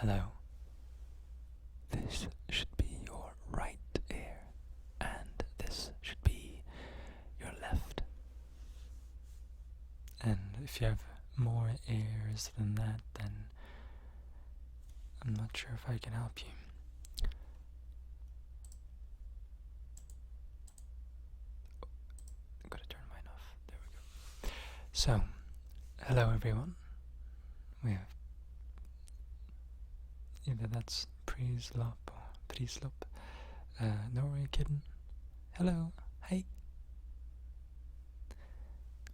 Hello. This should be your right ear, and this should be your left. And if you have more ears than that, then I'm not sure if I can help you. I'm gonna turn mine off. There we go. So, hello everyone. We have either that's Prislop or Prislop. Norway kitten. Hello. Hey.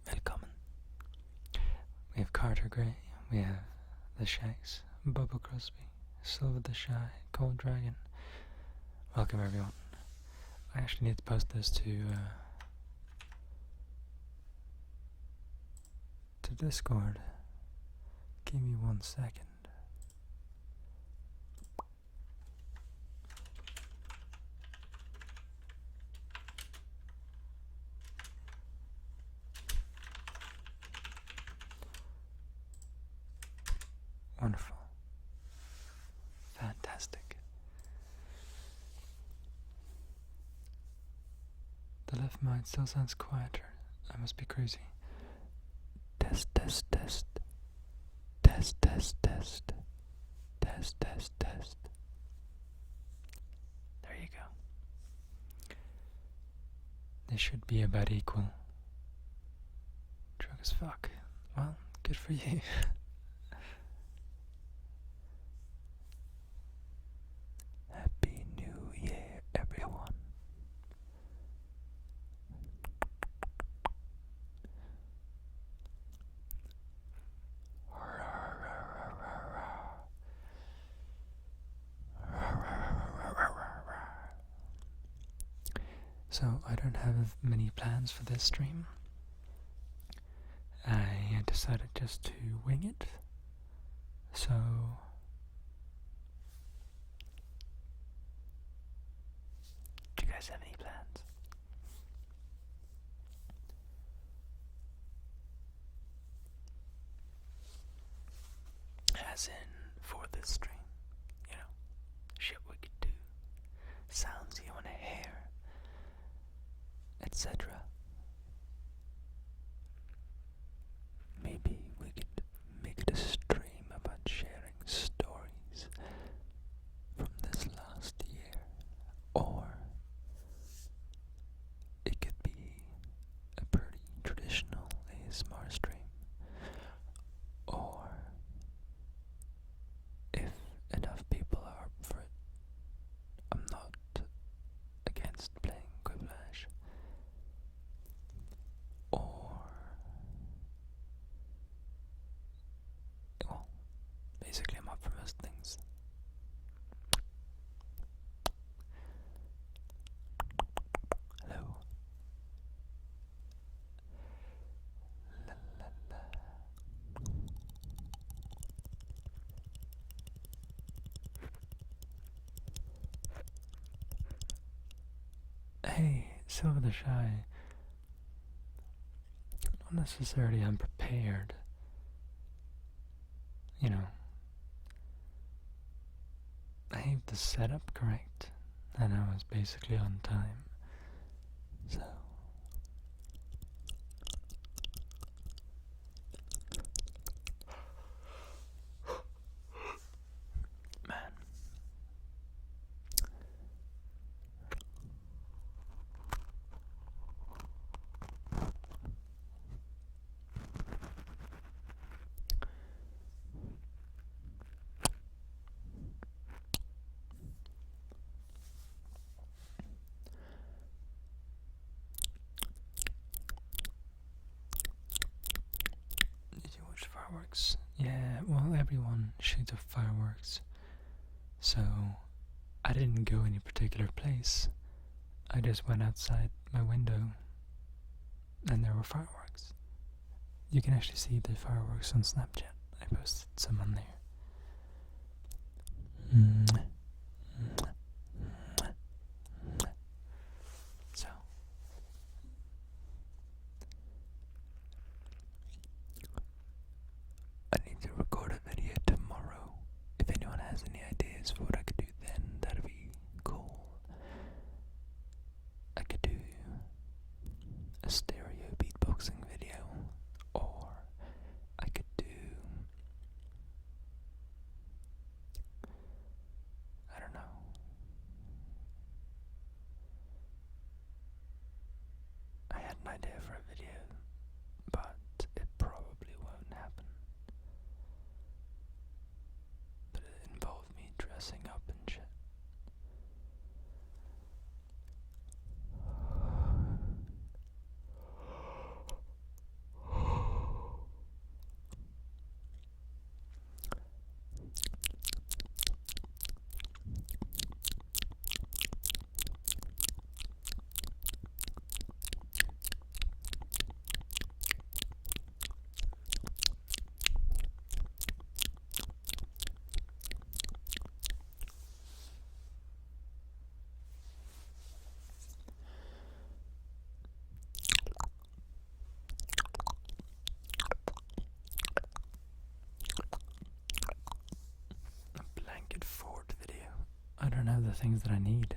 Welcome. We have Carter Gray. We have the Shags. Bubba Crosby. Silver the Shy. Cold Dragon. Welcome everyone. I actually need to post this to Discord. Give me 1 second. Wonderful. Fantastic. The left mind still sounds quieter. I must be crazy. Test, test, test. Test, test, test. Test, test, test. There you go. They should be about equal. Drug as fuck. Well, good for you. Happy New Year, everyone. So I don't have many plans for this stream. I decided just to wing it. So do you guys have any plans? As in for this stream, you know, shit we could do, sounds you wanna hear, etc. Maybe we could make it a stream about sharing stories from this last year, or it could be a pretty traditional ASMR stream, or if enough people are up for it, I'm not against playing Quiplash. Or, well, basically I'm up for most things. Hello. La, la, la. Hey, Silver the Shy. Not necessarily unprepared. You know, I have the setup correct, and I was basically on time. So man. Did you watch fireworks? Yeah, well, everyone shoots up fireworks. So I didn't go any particular place. I just went outside my window and there were fireworks. You can actually see the fireworks on Snapchat. I posted some on there. So I need to record a video tomorrow. If anyone has make it 4th video. I don't have the things that I need.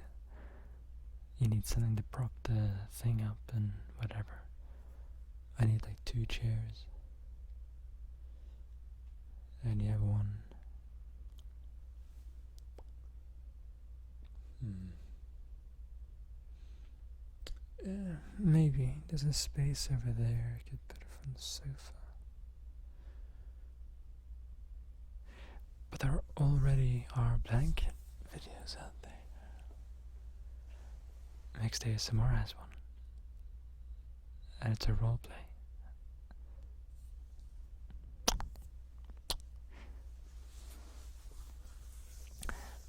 You need something to prop the thing up and whatever. I need like 2 chairs. And you have 1. Maybe there's a space over there. I could put it from the sofa. But there already are blanket videos out there. Next ASMR has one. And it's a roleplay.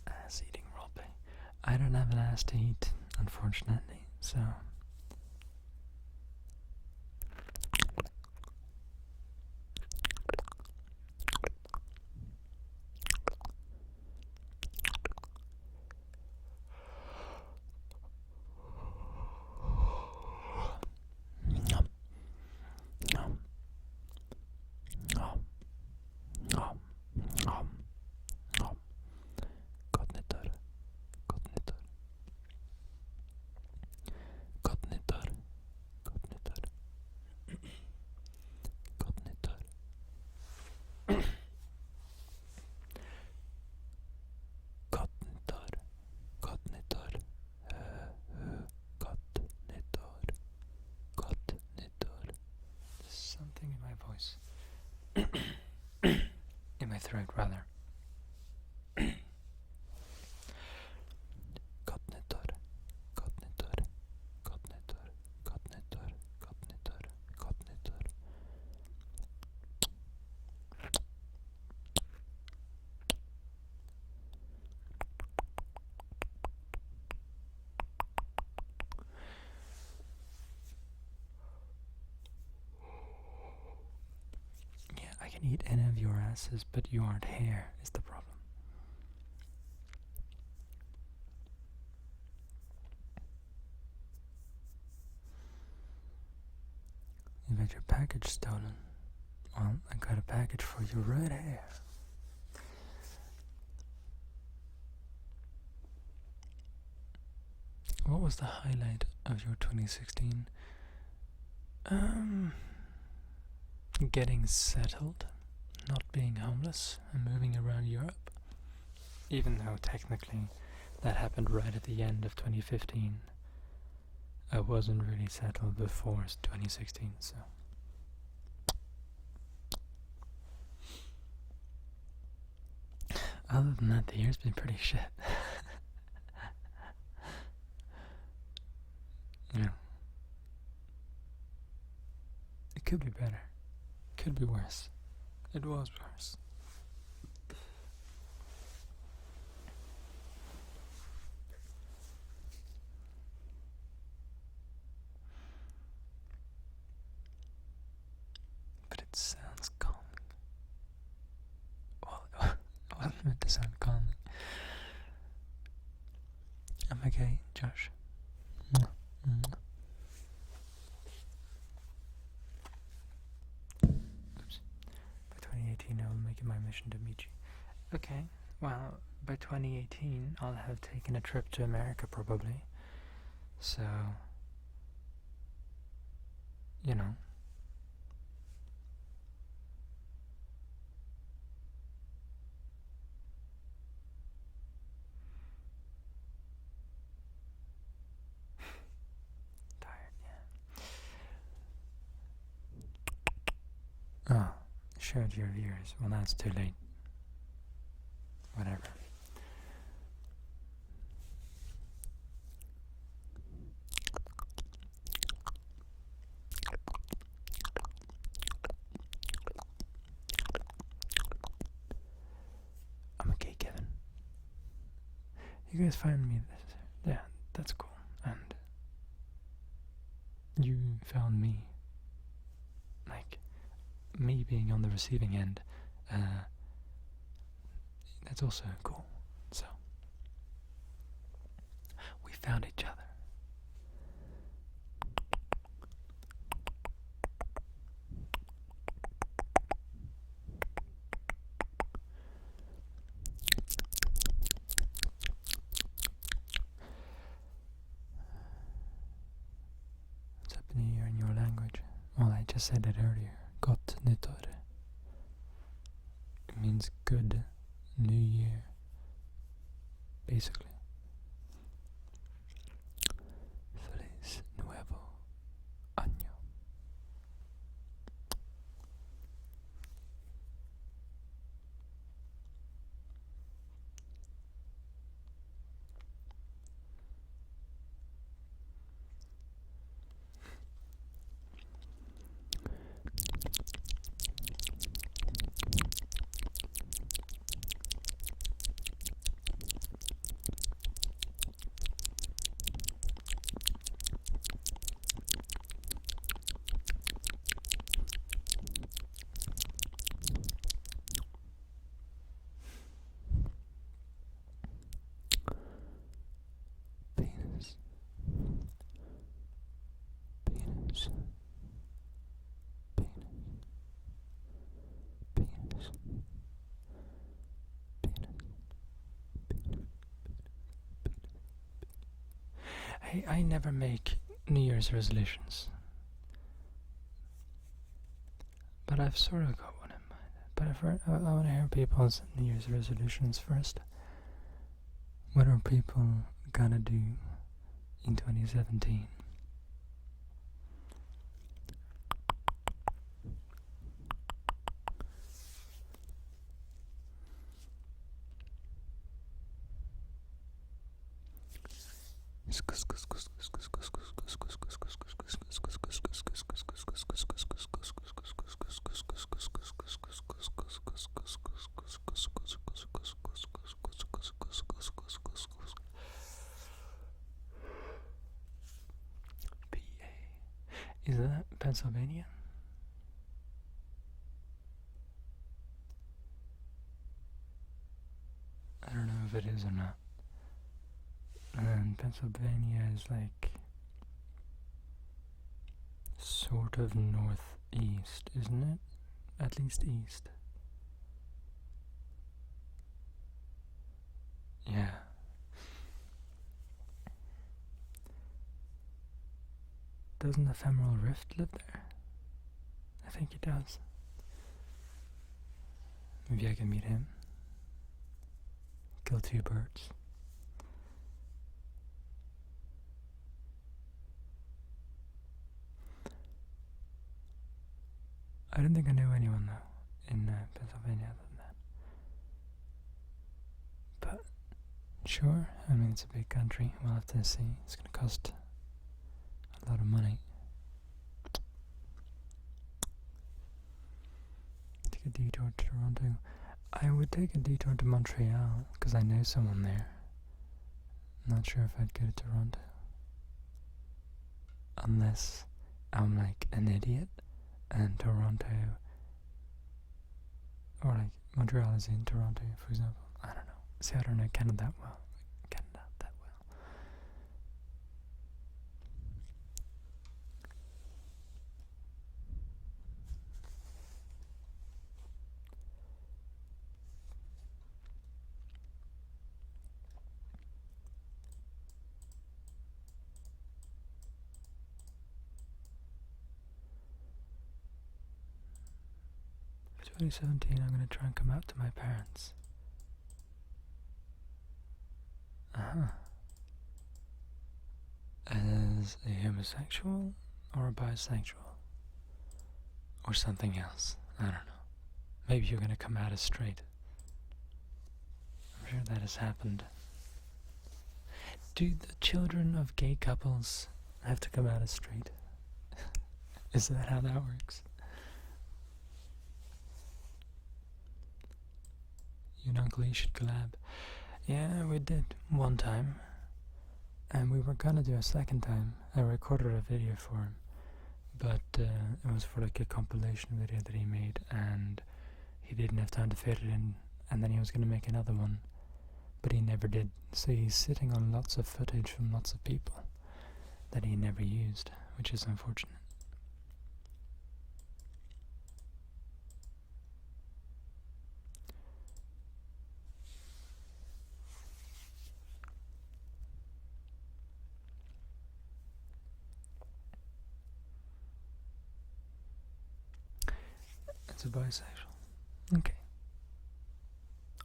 Ass eating roleplay. I don't have an ass to eat, unfortunately, so. In my throat, rather. I can eat any of your asses, but you aren't here, is the problem. You've had your package stolen. Well, I got a package for you right here. What was the highlight of your 2016? Getting settled, not being homeless, and moving around Europe. Even though technically that happened right at the end of 2015. I wasn't really settled before 2016, so. Other than that, the year's been pretty shit. You know. It could be better. Could be worse. It was worse. But it sounds calming. Well, it wasn't meant to sound calming. I'm okay, Josh. I will make it my mission to meet you. Okay, well, by 2018 I'll have taken a trip to America probably. So, you know. Tired, yeah. Oh. Share to your viewers. Well, that's too late. Whatever. I'm okay, Kevin. You guys find me this. Yeah, that's cool. And you found me. Like, me being on the receiving end, that's also cool. So, we found each other. I said it earlier. Gott nyttår. It means good new year, basically. Feliz nuevo año. Penis. Penis. Penis. I never make New Year's resolutions, but I've sort of got one in mind. But I want to hear people's New Year's resolutions first. What are people gonna do in 2017? Is that Pennsylvania? I don't know if it is or not. And Pennsylvania is like sort of northeast, isn't it? At least east. Yeah. Doesn't Ephemeral Rift live there? I think he does. Maybe I can meet him. Kill two birds. I don't think I know anyone though in Pennsylvania other than that. But sure, I mean it's a big country. We'll have to see. It's going to cost a lot of money. Take a detour to Toronto. I would take a detour to Montreal because I know someone there. I'm not sure if I'd go to Toronto. Unless I'm like an idiot and Toronto, or like Montreal is in Toronto, for example. I don't know. See, I don't know Canada that well. For 2017, I'm going to try and come out to my parents. As a homosexual or a bisexual or something else. I don't know. Maybe you're going to come out as straight. I'm sure that has happened. Do the children of gay couples have to come out as straight? Is that how that works? You and Uncle E should collab. Yeah, we did one time. And we were gonna do a second time. I recorded a video for him. But it was for like a compilation video that he made. And he didn't have time to fit it in. And then he was gonna make another one. But he never did. So he's sitting on lots of footage from lots of people that he never used. Which is unfortunate. it's a bisexual. Okay.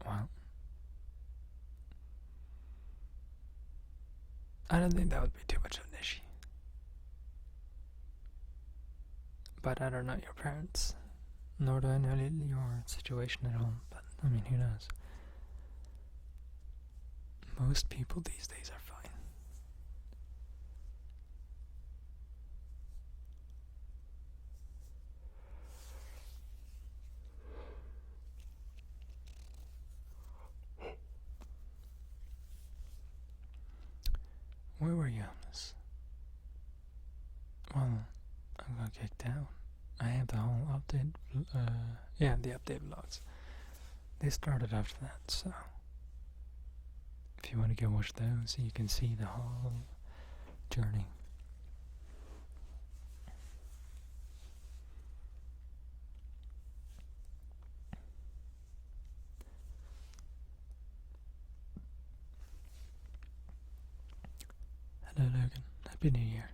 Well, I don't think that would be too much of an issue. But I don't know your parents, nor do I know your situation at all. But I mean, who knows? Most people these days are fine. Where were you on this? Well, I got kicked out. I have the whole update, the update vlogs. They started after that, so if you want to go watch those, you can see the whole journey. Hello Logan, Happy New Year.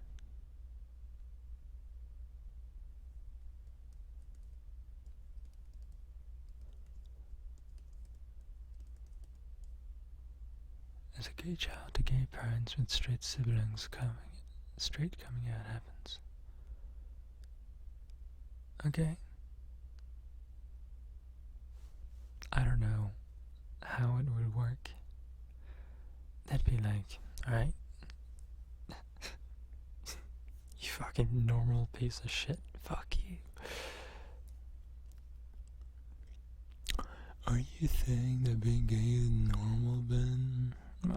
As a gay child to gay parents with straight siblings coming out happens. Okay. I don't know how it would work. That'd be like, alright, you fucking normal piece of shit, fuck you. Are you saying that being gay is normal, Ben? I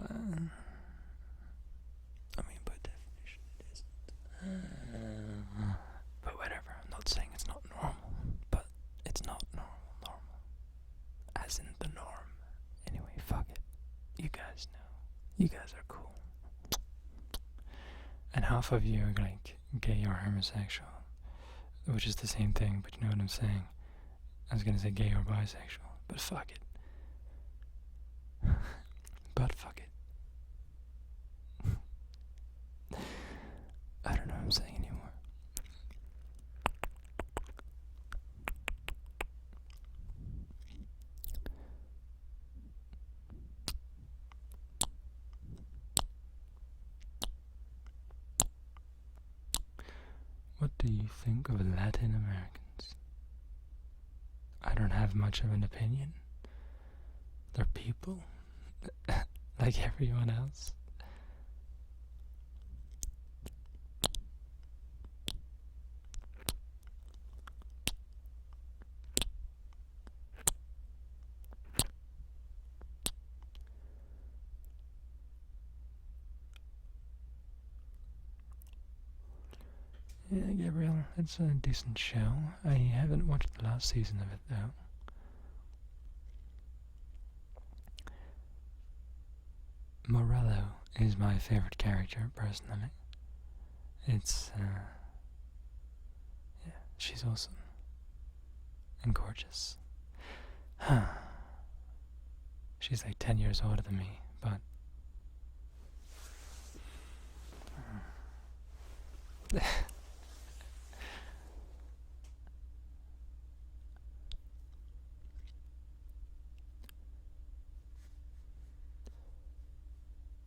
mean, by definition it isn't. But whatever, I'm not saying it's not normal, but it's not normal. As in the norm. Anyway, fuck it. You guys know. You guys are cool. And half of you are like gay or homosexual, which is the same thing, but you know what I'm saying. I was gonna say gay or bisexual, but fuck it. But fuck it. I don't know what I'm saying anymore. What do you think of Latin Americans? I don't have much of an opinion. They're people. Like everyone else. Yeah, Gabriel, it's a decent show. I haven't watched the last season of it though. Morello is my favorite character, personally. It's, yeah, she's awesome. And gorgeous. She's like 10 years older than me, but...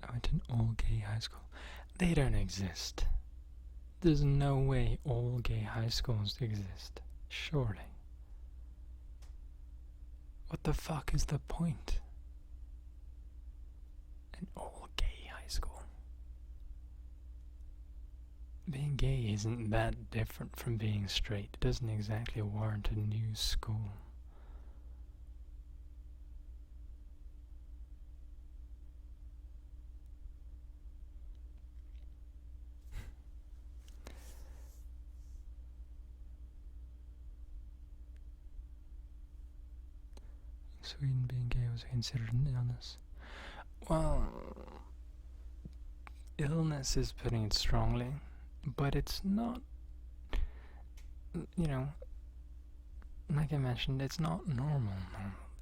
I went to an all-gay high school. They don't exist. There's no way all gay high schools exist. Surely. What the fuck is the point? An all-gay high school. Being gay isn't that different from being straight. It doesn't exactly warrant a new school. Sweden, being gay was considered an illness. Well, illness is putting it strongly, but it's not, you know, like I mentioned, it's not normal.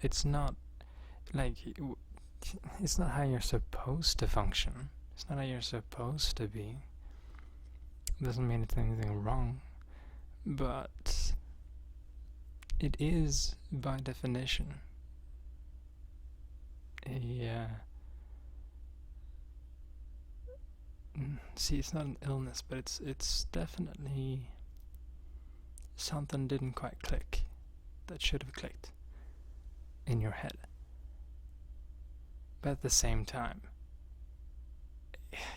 It's not, like, it's not how you're supposed to function. It's not how you're supposed to be. It doesn't mean it's anything wrong, but it is by definition a see, it's not an illness, but it's definitely something didn't quite click that should have clicked in your head. But at the same time,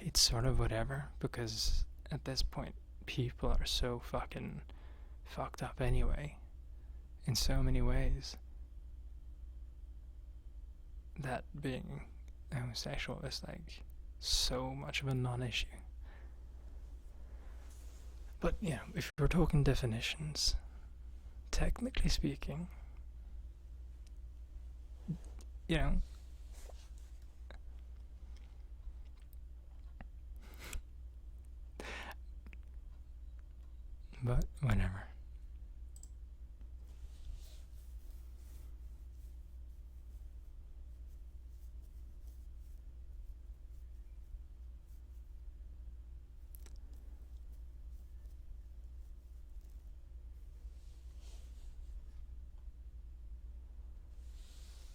it's sort of whatever, because at this point people are so fucking fucked up anyway in so many ways that being homosexual is like so much of a non-issue. But if we're talking definitions, technically speaking, but whatever.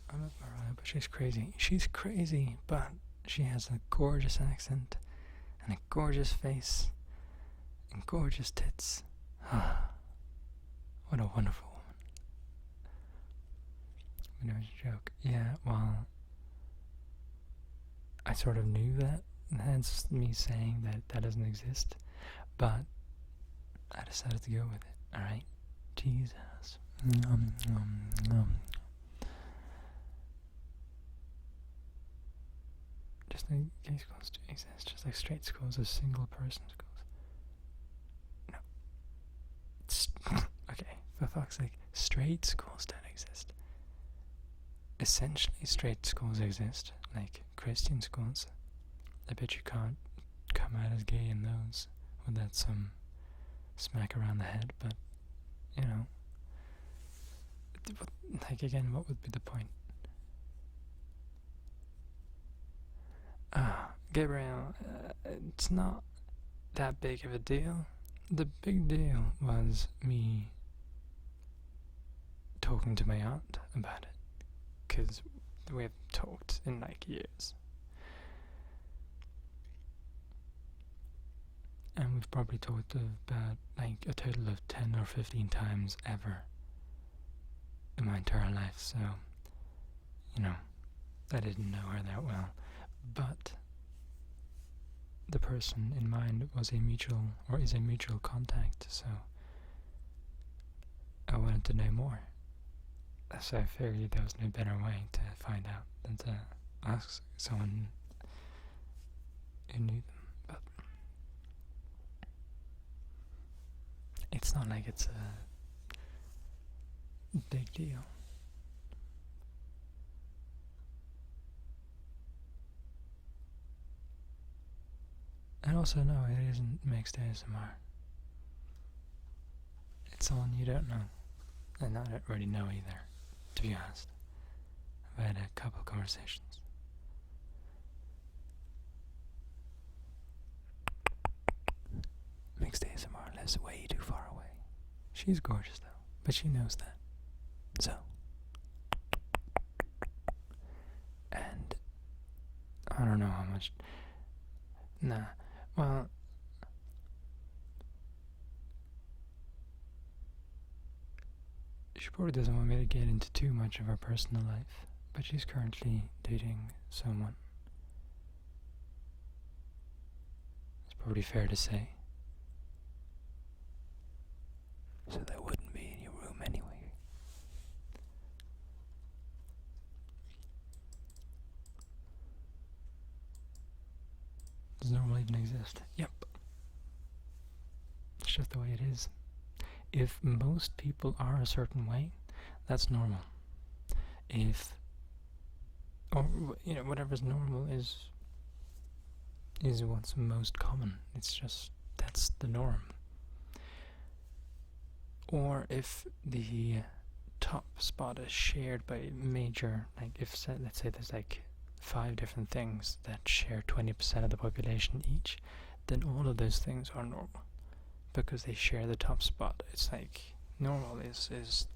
I love Mariah, but she's crazy. She's crazy, but she has a gorgeous accent and a gorgeous face and gorgeous tits. What a wonderful woman. But it was a joke. Yeah, well, I sort of knew that, hence me saying that that doesn't exist, but I decided to go with it, alright? Jesus. Just like gay schools do exist, just like straight schools are single person schools. No. Okay, for fuck's sake, straight schools don't exist. Essentially, straight schools exist, like Christian schools. I bet you can't come out as gay in those without some smack around the head, but, like, again, what would be the point? Gabriel, it's not that big of a deal. The big deal was me talking to my aunt about it, because we have talked in like years. And we've probably talked about like a total of 10 or 15 times ever in my entire life, so, I didn't know her that well. But the person in mind was a mutual, or is a mutual contact, so I wanted to know more. So I figured there was no better way to find out than to ask someone who knew them. But it's not like it's a big deal. And also, no, it isn't mixed ASMR. It's someone you don't know. And I don't really know either, to be honest. I've had a couple conversations. Mixed ASMR lives way too far away. She's gorgeous though, but she knows that. So. And I don't know how much. Nah. Well, she probably doesn't want me to get into too much of her personal life, but she's currently dating someone. It's probably fair to say. So that wouldn't be in your room anyway. Does normal even exist? Yep. It's just the way it is. If most people are a certain way, that's normal. If, or whatever's normal is what's most common. It's just, that's the norm. Or if the top spot is shared by major, like if let's say there's like 5 different things that share 20% of the population each, then all of those things are normal because they share the top spot. It's like normal is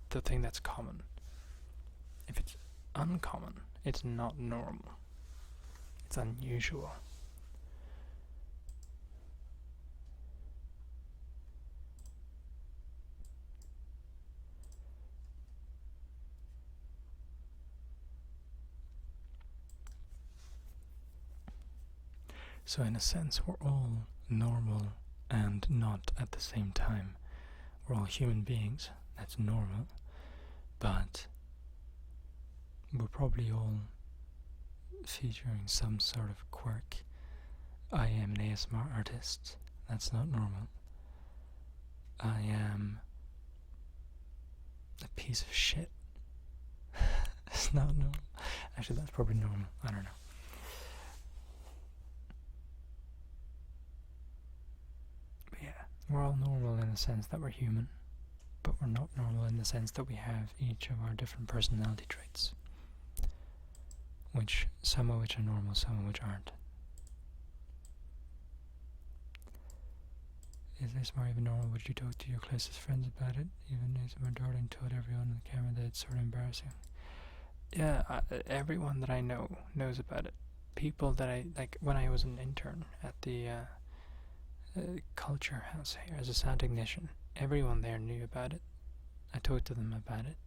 the thing that's common. If it's uncommon, it's not normal. It's unusual. So in a sense, we're all normal and not at the same time. We're all human beings, that's normal, but we're probably all featuring some sort of quirk. I am an ASMR artist, that's not normal. I am a piece of shit. It's not normal. Actually, that's probably normal, I don't know. We're all normal in the sense that we're human, but we're not normal in the sense that we have each of our different personality traits. Some of which are normal, some of which aren't. Is ASMR even normal? Would you talk to your closest friends about it? Even ASMR Darling told everyone on the camera that it's sort of embarrassing. Yeah, everyone that I know knows about it. People that I, like, when I was an intern at the culture house here as a sound technician, everyone there knew about it. I talked to them about it.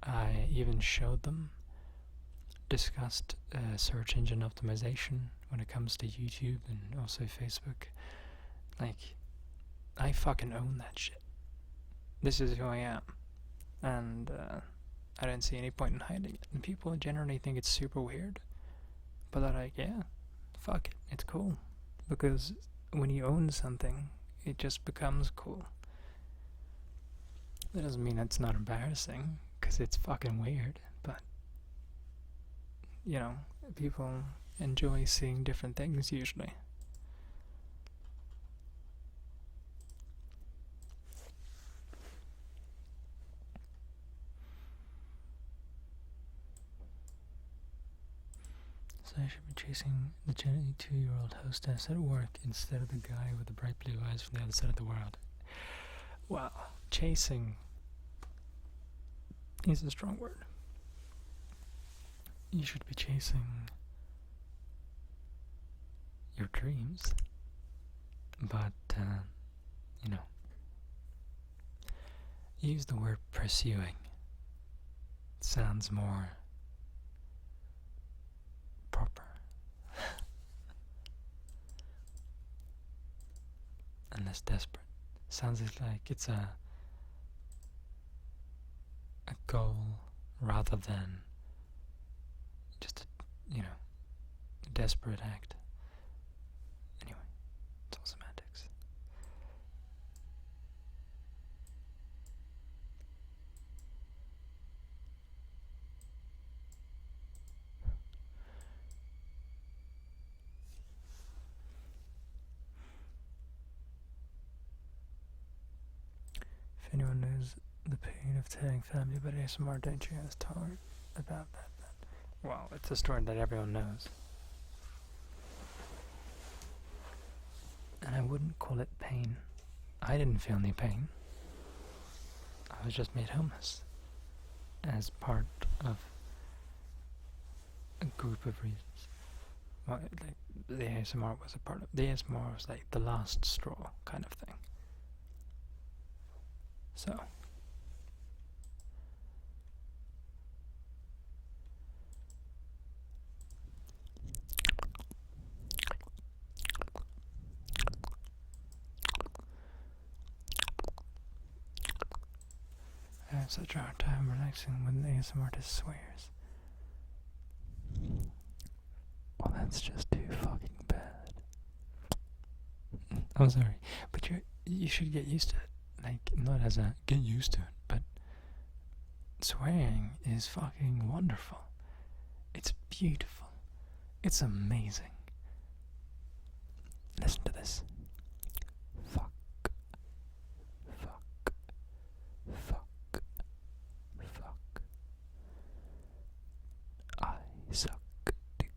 I even showed them, discussed search engine optimization when it comes to YouTube and also Facebook. Like, I fucking own that shit. This is who I am. And I don't see any point in hiding it. And people generally think it's super weird. But they're like, yeah, fuck it, it's cool. Because when you own something, it just becomes cool. That doesn't mean it's not embarrassing, because it's fucking weird, but, you know, people enjoy seeing different things usually. So I should be chasing the 22-year-old hostess at work instead of the guy with the bright blue eyes from the other side of the world. Wow, chasing is a strong word. You should be chasing your dreams, but, you know, use the word pursuing. It sounds more proper. And less desperate. Sounds like it's a goal rather than just a, desperate act. Anyway, it's all semantics. If anyone knows the pain of telling family about ASMR, don't you guys talk about that? Well, it's a story that everyone knows. And I wouldn't call it pain. I didn't feel any pain. I was just made homeless as part of a group of reasons. Well, like, the ASMR was a part of. The ASMR was like the last straw kind of thing. So. I have such a hard time relaxing when the ASMR artist swears. Well, that's just too fucking bad. I'm sorry, but you should get used to it. Like, not as a get used to it, but swearing is fucking wonderful. It's beautiful. It's amazing. Listen to this. Fuck. Fuck. Fuck. Fuck. I suck dick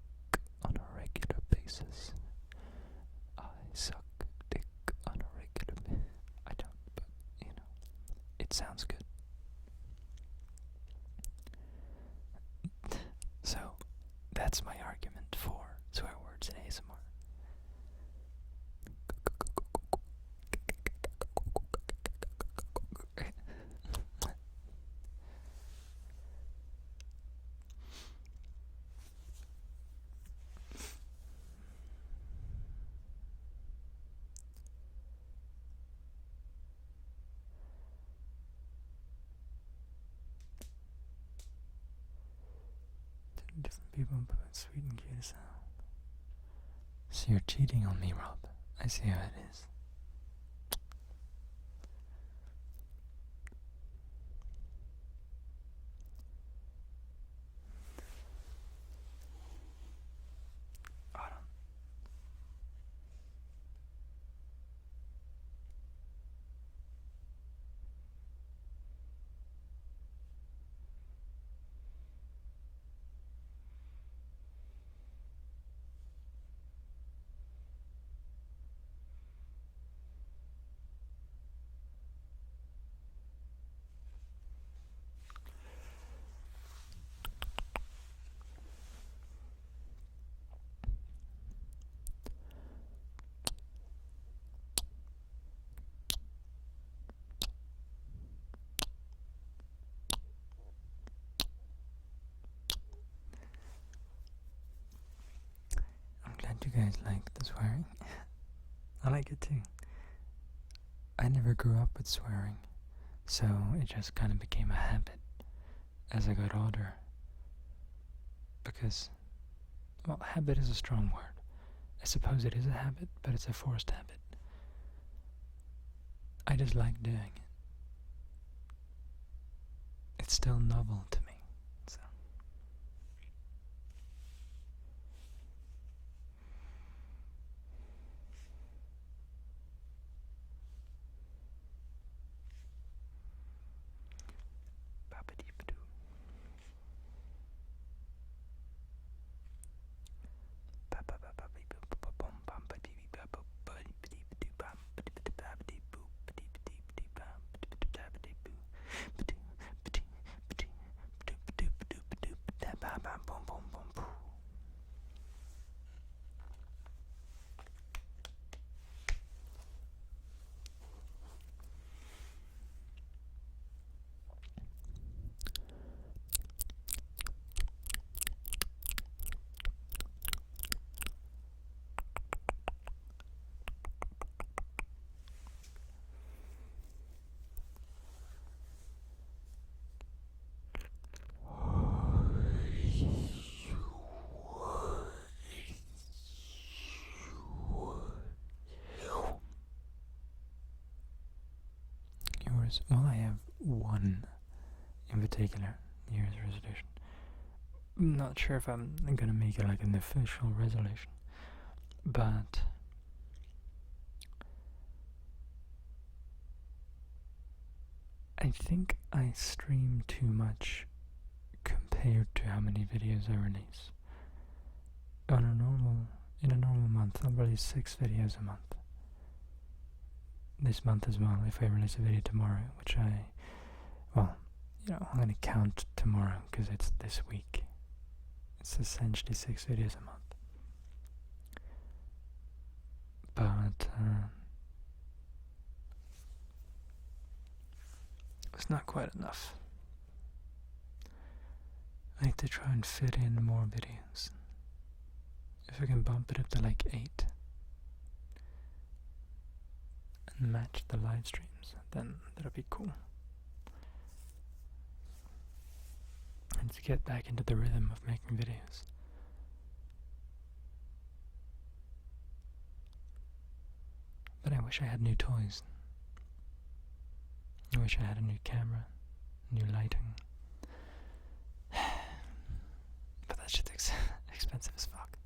on a regular basis. I suck dick on a regular basis. I don't, but, it sounds good. That's my argument for swear words in ASMR. Different people put sweet and cute sound. So you're cheating on me, Rob. I see how it is. Hold on. I'm glad you guys like the swearing. I like it too. I never grew up with swearing, so it just kind of became a habit as I got older. Because, well, habit is a strong word. I suppose it is a habit, but it's a forced habit. I just like doing it. It's still novel to me, so. Well, I have one in particular, New Year's resolution. I'm not sure if I'm gonna make it like an official resolution, but I think I stream too much compared to how many videos I release. In a normal month, I'll release 6 videos a month. This month as well, if I release a video tomorrow, which I'm gonna count tomorrow because it's this week. It's essentially 6 videos a month. But it's not quite enough. I need to try and fit in more videos. If I can bump it up to like 8 and match the live streams, then that'll be cool. And to get back into the rhythm of making videos. But I wish I had new toys. I wish I had a new camera, new lighting. But that shit's expensive as fuck.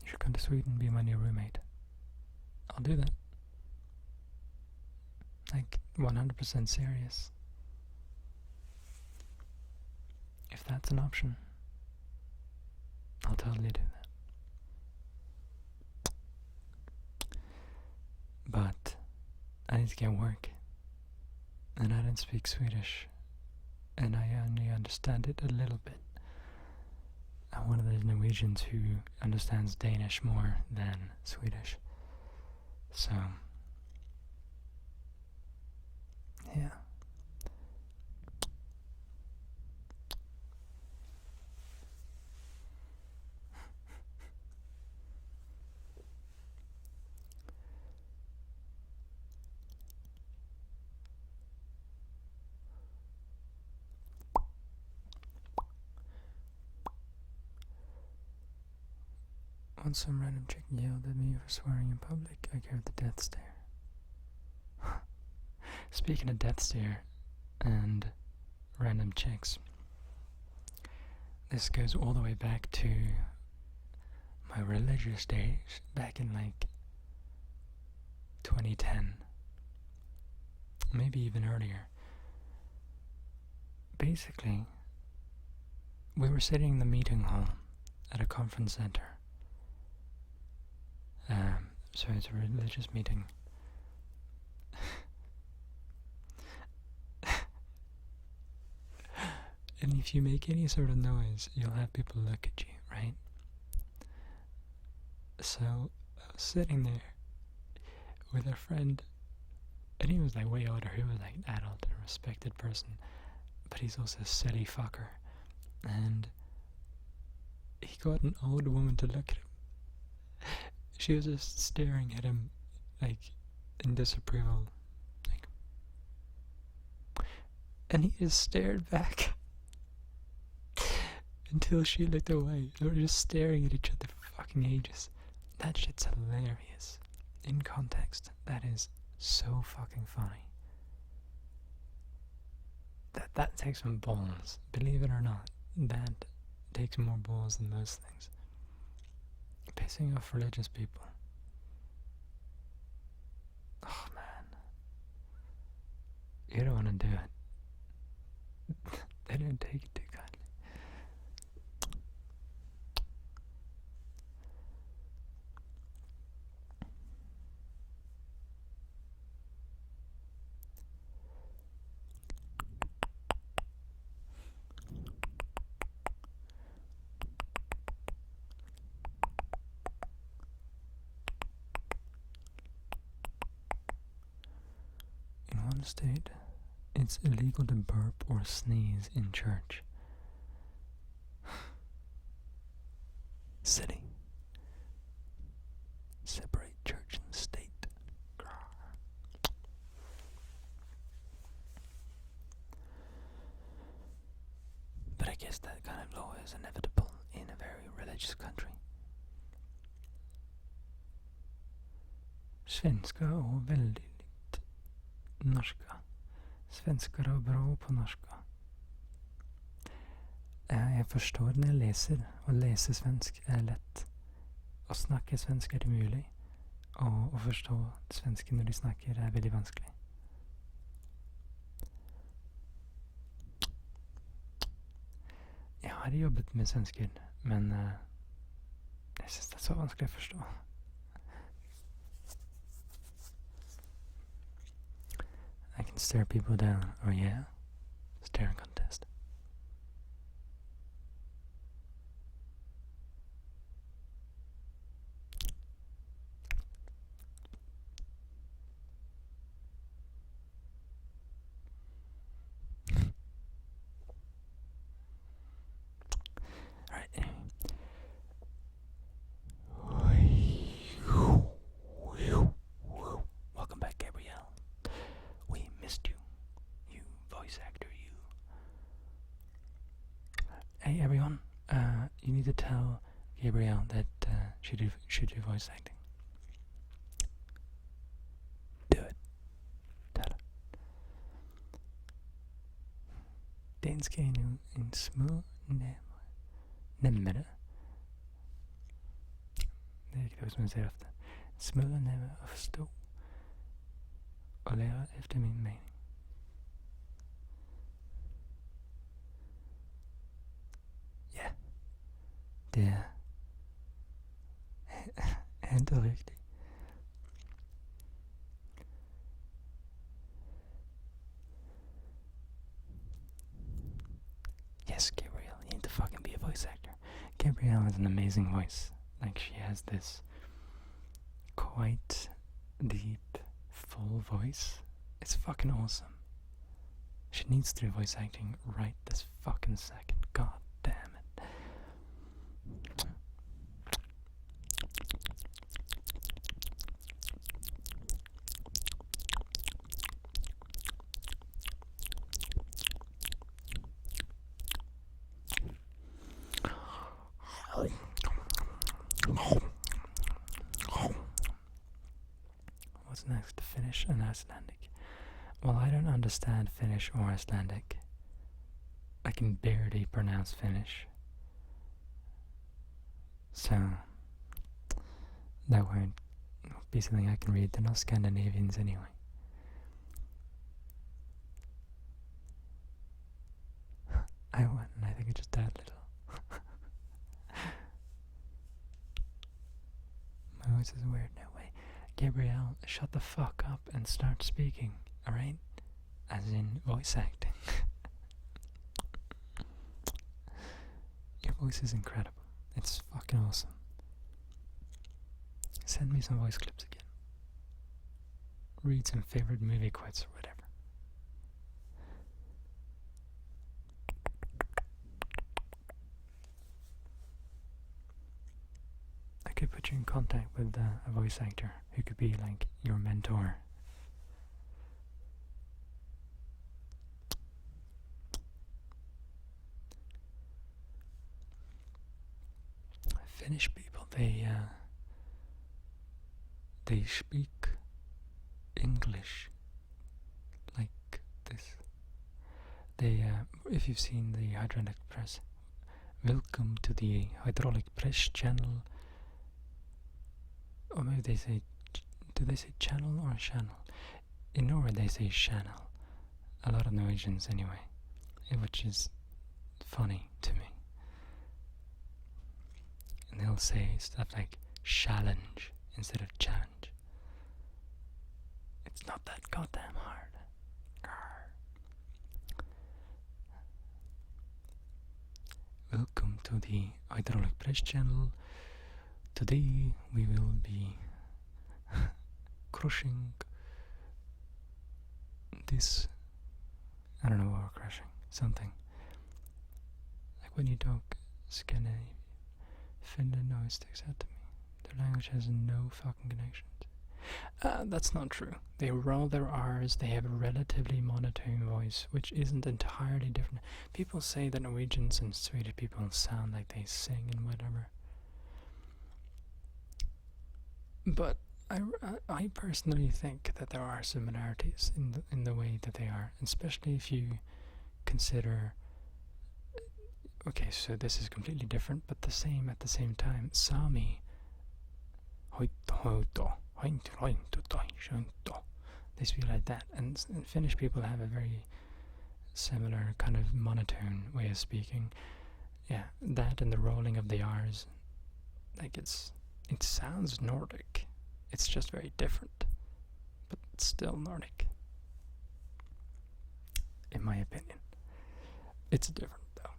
You should come to Sweden and be my new roommate. I'll do that. Like, 100% serious. If that's an option, I'll totally do that. But I need to get work, and I don't speak Swedish and I only understand it a little bit. I'm one of those Norwegians who understands Danish more than Swedish. So, yeah. Once some random chick yelled at me for swearing in public, I gave the death stare. Speaking of death stare and random chicks, this goes all the way back to my religious days, back in like 2010, maybe even earlier. Basically, we were sitting in the meeting hall at a conference center. So it's a religious meeting. And if you make any sort of noise, you'll have people look at you, right? So I was sitting there with a friend, and he was like way older. He was like an adult and a respected person, but he's also a silly fucker. And he got an old woman to look at him. She was just staring at him, like, in disapproval. Like, and he just stared back until she looked away. They were just staring at each other for fucking ages. That shit's hilarious. In context, that is so fucking funny. That takes some balls. Believe it or not, that takes more balls than most things. Pissing off religious people. Oh man. You don't want to do it. They don't take it too kindly. In one state, it's illegal to burp or sneeze in church. City. Separate church and state. But I guess that kind of law is inevitable in a very religious country. Svenska är väldigt norska. Svenskar är bra på norska. Jag förstår när jag läser, och läser svensk är lätt. Och snacka svenska är mulig. Och förstå svenska när de snackar är väldigt vanskligt. Jag har jobbat med svenska, men jag syns det är så vanskligt att förstå. I can stare people down, or yeah, staring contest. Alright, anyway. Welcome back, Gabrielle. We missed you. You voice actor, you. Hey, everyone. You need to tell Gabrielle that she should do voice acting. Do it. Tell her. Dansk är en små närmare. Det är riktigt som jag säger ofta. Små närmare att förstå. Och lära efter min mening. Ja. Det är inte riktigt. voice actor. Gabrielle has an amazing voice. Like, she has this quite deep, full voice. It's fucking awesome. She needs to do voice acting right this fucking second. God damn it. What's next? Finnish and Icelandic. Well, I don't understand Finnish or Icelandic. I can barely pronounce Finnish. So, that won't be something I can read. They're not Scandinavians anyway. I won, and I think I just died a little. My voice is weird, no way. Gabrielle, shut the fuck up and start speaking, alright? As in voice acting. Your voice is incredible. It's fucking awesome. Send me some voice clips again. Read some favorite movie quotes or whatever. I could put you in contact with a voice actor who could be like your mentor. Finnish people, they speak English like this. They, if you've seen the hydraulic press, welcome to the hydraulic press channel. Or maybe they say, do they say channel or channel? In Norway they say channel. A lot of Norwegians anyway, which is funny to me. And they'll say stuff like challenge instead of challenge. It's not that goddamn hard. Grr. Welcome to the hydraulic press channel. Today we will be crushing this. I don't know what we're crushing. Something. Like when you talk Scandinavian, Finland always sticks out to me. Their language has no fucking connections. That's not true. They roll their R's, they have a relatively monotone voice, which isn't entirely different. People say that Norwegians and Swedish people sound like they sing and whatever. But I personally think that there are similarities in the way that they are, especially if you consider. Okay, so this is completely different, but the same at the same time. Sami, they speak like that, and Finnish people have a very similar kind of monotone way of speaking. Yeah, that and the rolling of the R's, like it sounds Nordic. It's just very different, but it's still Nordic, in my opinion. It's different though.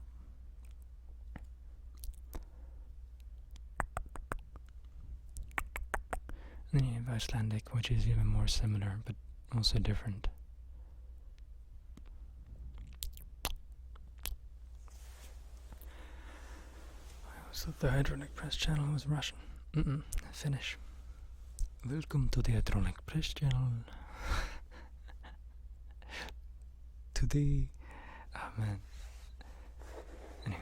And then you have Icelandic, which is even more similar, but also different. So the hydraulic press channel was Russian. Finnish. Welcome to the hydraulic press channel. Today, oh man. Anyway,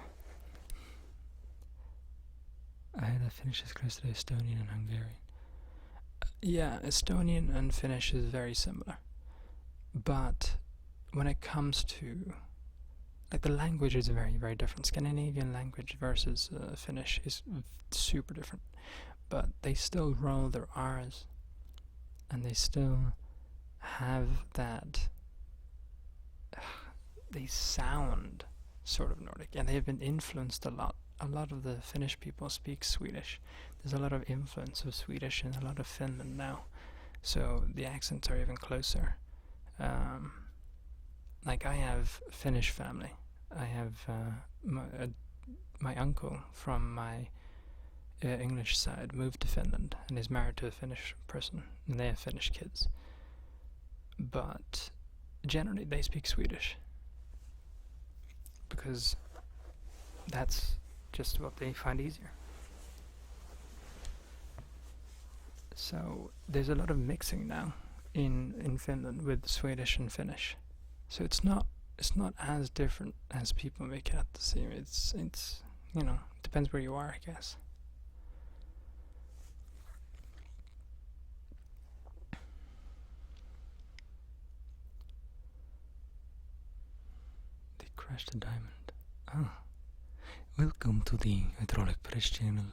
I had a Finnish is close to Estonian and Hungarian. Yeah, Estonian and Finnish is very similar, but when it comes to like the language is very, very different. Scandinavian language versus Finnish is super different, but they still roll their R's, and they still have that. They sound sort of Nordic, and they have been influenced a lot. A lot of the Finnish people speak Swedish. There's a lot of influence of Swedish in a lot of Finland now, so the accents are even closer. Like I have Finnish family. I have my uncle from my English side moved to Finland and is married to a Finnish person, and they have Finnish kids. But generally they speak Swedish because that's just what they find easier. So there's a lot of mixing now in Finland with Swedish and Finnish. So it's not as different as people make it out to seem. It's depends where you are, I guess. They crashed a diamond. Ah. Welcome to the Hydraulic Press channel.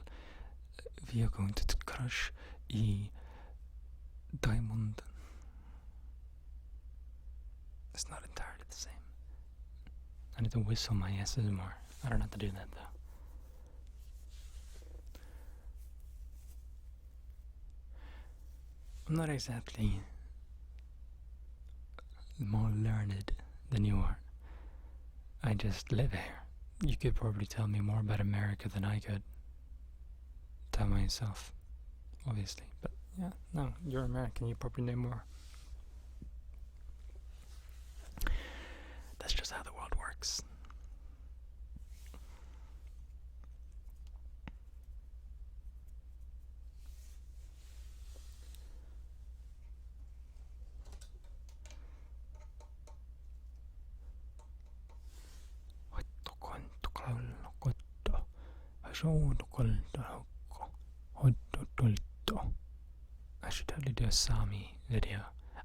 We are going to crush a diamond. It's not entirely the same. I need to whistle my S's more. I don't have to do that though. I'm not exactly more learned than you are. I just live here. You could probably tell me more about America than I could tell myself, obviously. But yeah, no, you're American, you probably know more. That's just how the world works. I should totally do a Sami video.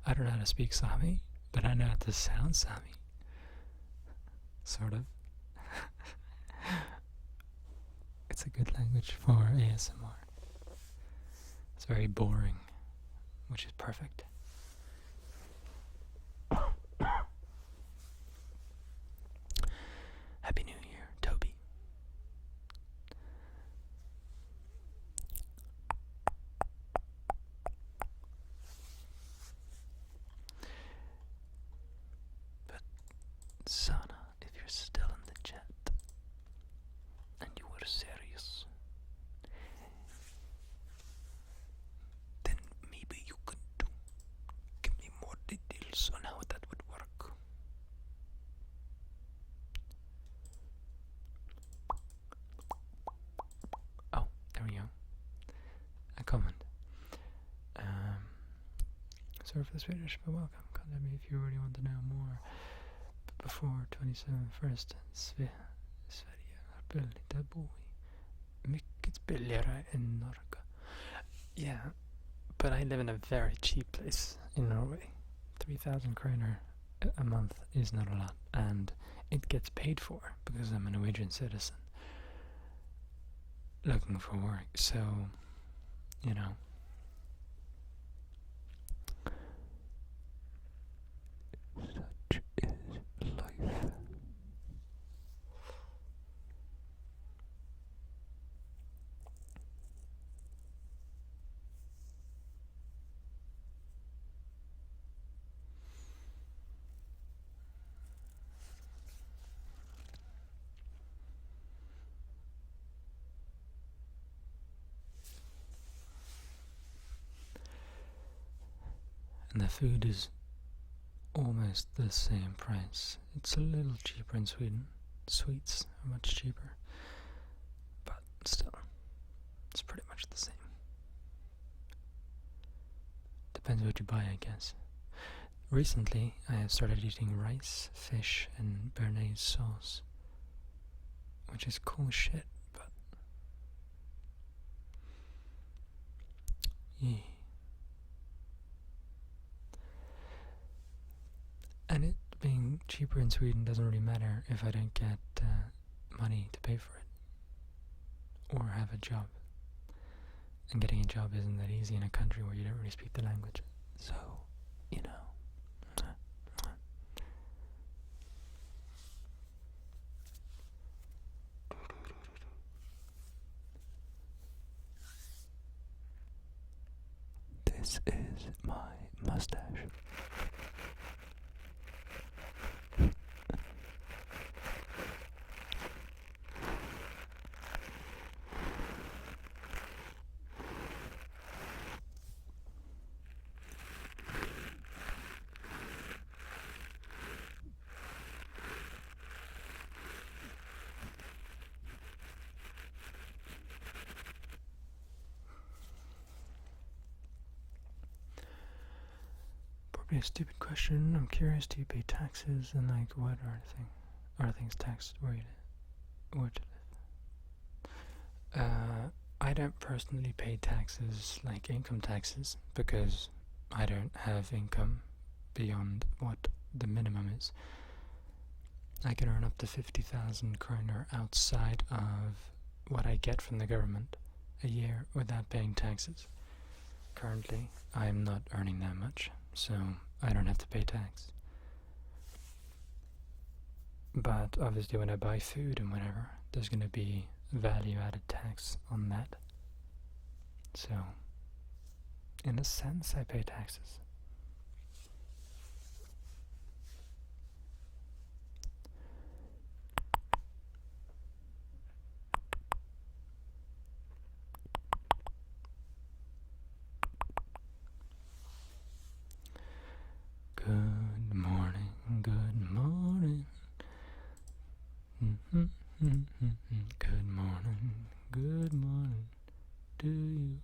I don't know how to speak Sami, but I know how to sound Sami. Sort of. It's a good language for ASMR. It's very boring, which is perfect. Happy New Year, Toby. But Sana, if you're still in the chat and you were serious, then maybe you could give me more details on how that would work. Oh, there we go. A comment. Sorry for the Swedish, but welcome. Contact me if you really want to know more. But before 27th, Sverige är billigt att bo i. Mycket billigare än Norge. Yeah, but I live in a very cheap place in Norway. 3,000 kroner a month is not a lot, and it gets paid for because I'm a Norwegian citizen looking for work. So, you know, such is life. And the food is almost the same price. It's a little cheaper in Sweden. Sweets are much cheaper. But still, it's pretty much the same. Depends what you buy, I guess. Recently, I have started eating rice, fish, and béarnaise sauce, which is cool shit, but yeah. And it being cheaper in Sweden doesn't really matter if I don't get money to pay for it or have a job. And getting a job isn't that easy in a country where you don't really speak the language. So, you know. This is my mustache. Okay, stupid question. I'm curious, do you pay taxes, and like what are things taxed where you live? I don't personally pay taxes like income taxes because I don't have income beyond what the minimum is. I can earn up to 50,000 kroner outside of what I get from the government a year without paying taxes. Currently, I'm not earning that much, so I don't have to pay tax. But obviously when I buy food and whatever, there's going to be value-added tax on that. So, in a sense, I pay taxes. Good morning, good morning. Good morning to you.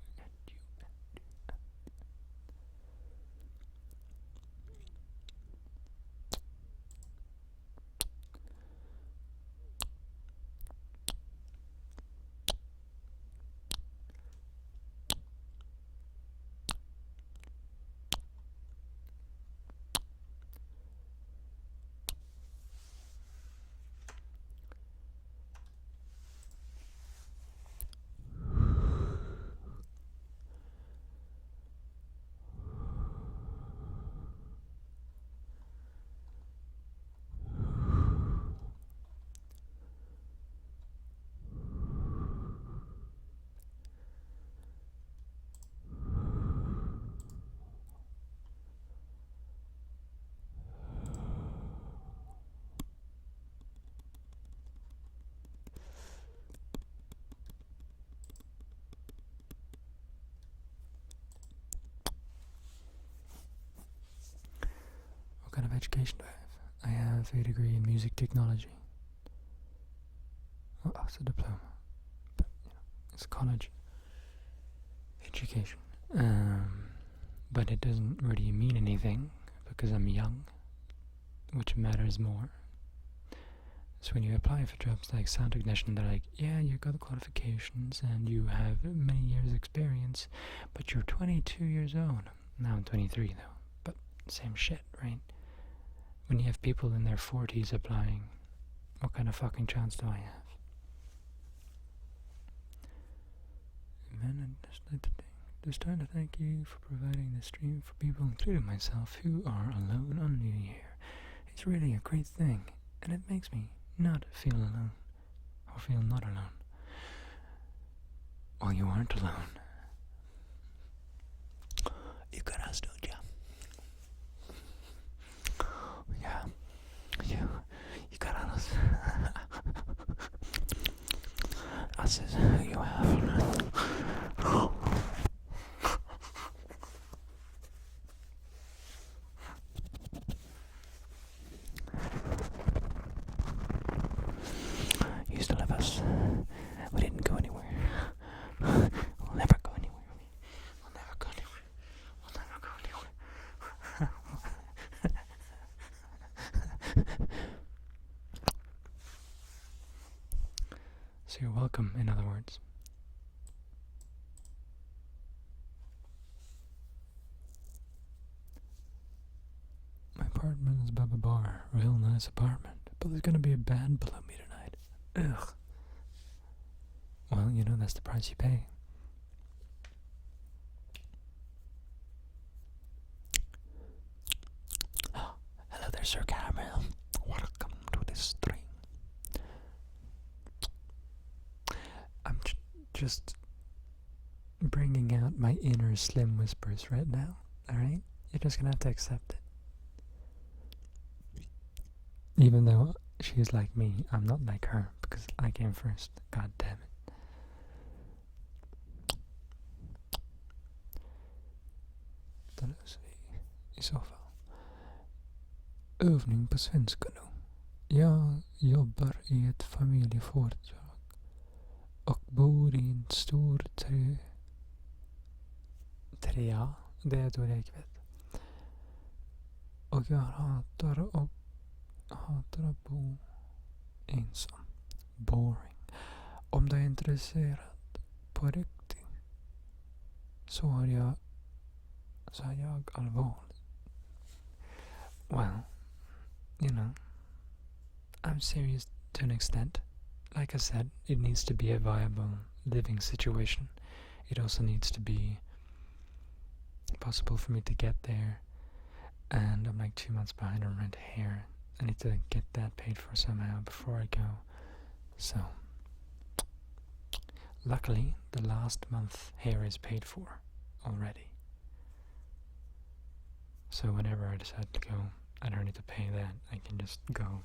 What kind of education do I have? I have a degree in music technology. Oh, it's a diploma. But, it's college education. But it doesn't really mean anything because I'm young, which matters more. So when you apply for jobs like sound technician, they're like, yeah, you got the qualifications and you have many years experience, but you're 22 years old. Now I'm 23 though, but same shit, right? When you have people in their 40s applying, what kind of fucking chance do I have? Man, just trying to thank you for providing the stream for people, including myself, who are alone on New Year. It's really a great thing, and it makes me not feel alone, or feel not alone. Well, you aren't alone. You got us, don't you? Yeah. You got us. Us is who you have. You still have us. We didn't go anywhere. We'll never go anywhere. We'll never go anywhere. We'll never go anywhere. So you're welcome, in other words. My apartment is above a bar. Real nice apartment. But there's gonna be a band below me tonight. Ugh. Well, that's the price you pay. Oh, hello there, Sir Caramel. Welcome to this stream. I'm just bringing out my inner Slim whispers right now, alright? You're just gonna have to accept it. Even though she's like me, I'm not like her, because I came first. God damn it. Da löser vi i så fall. Övning på svenska nu. Jag jobbar i ett familjeföretag och bor i en stor trea. Det är då jag vet. Och jag hatar att bo ensam. Boring. Om du är intresserad på riktigt så är jag allvarlig. Well, you know, I'm serious to an extent. Like I said, it needs to be a viable living situation. It also needs to be possible for me to get there. And I'm like 2 months behind on rent here. I need to get that paid for somehow before I go. So, luckily, the last month here is paid for already. So whenever I decide to go, I don't need to pay that. I can just go.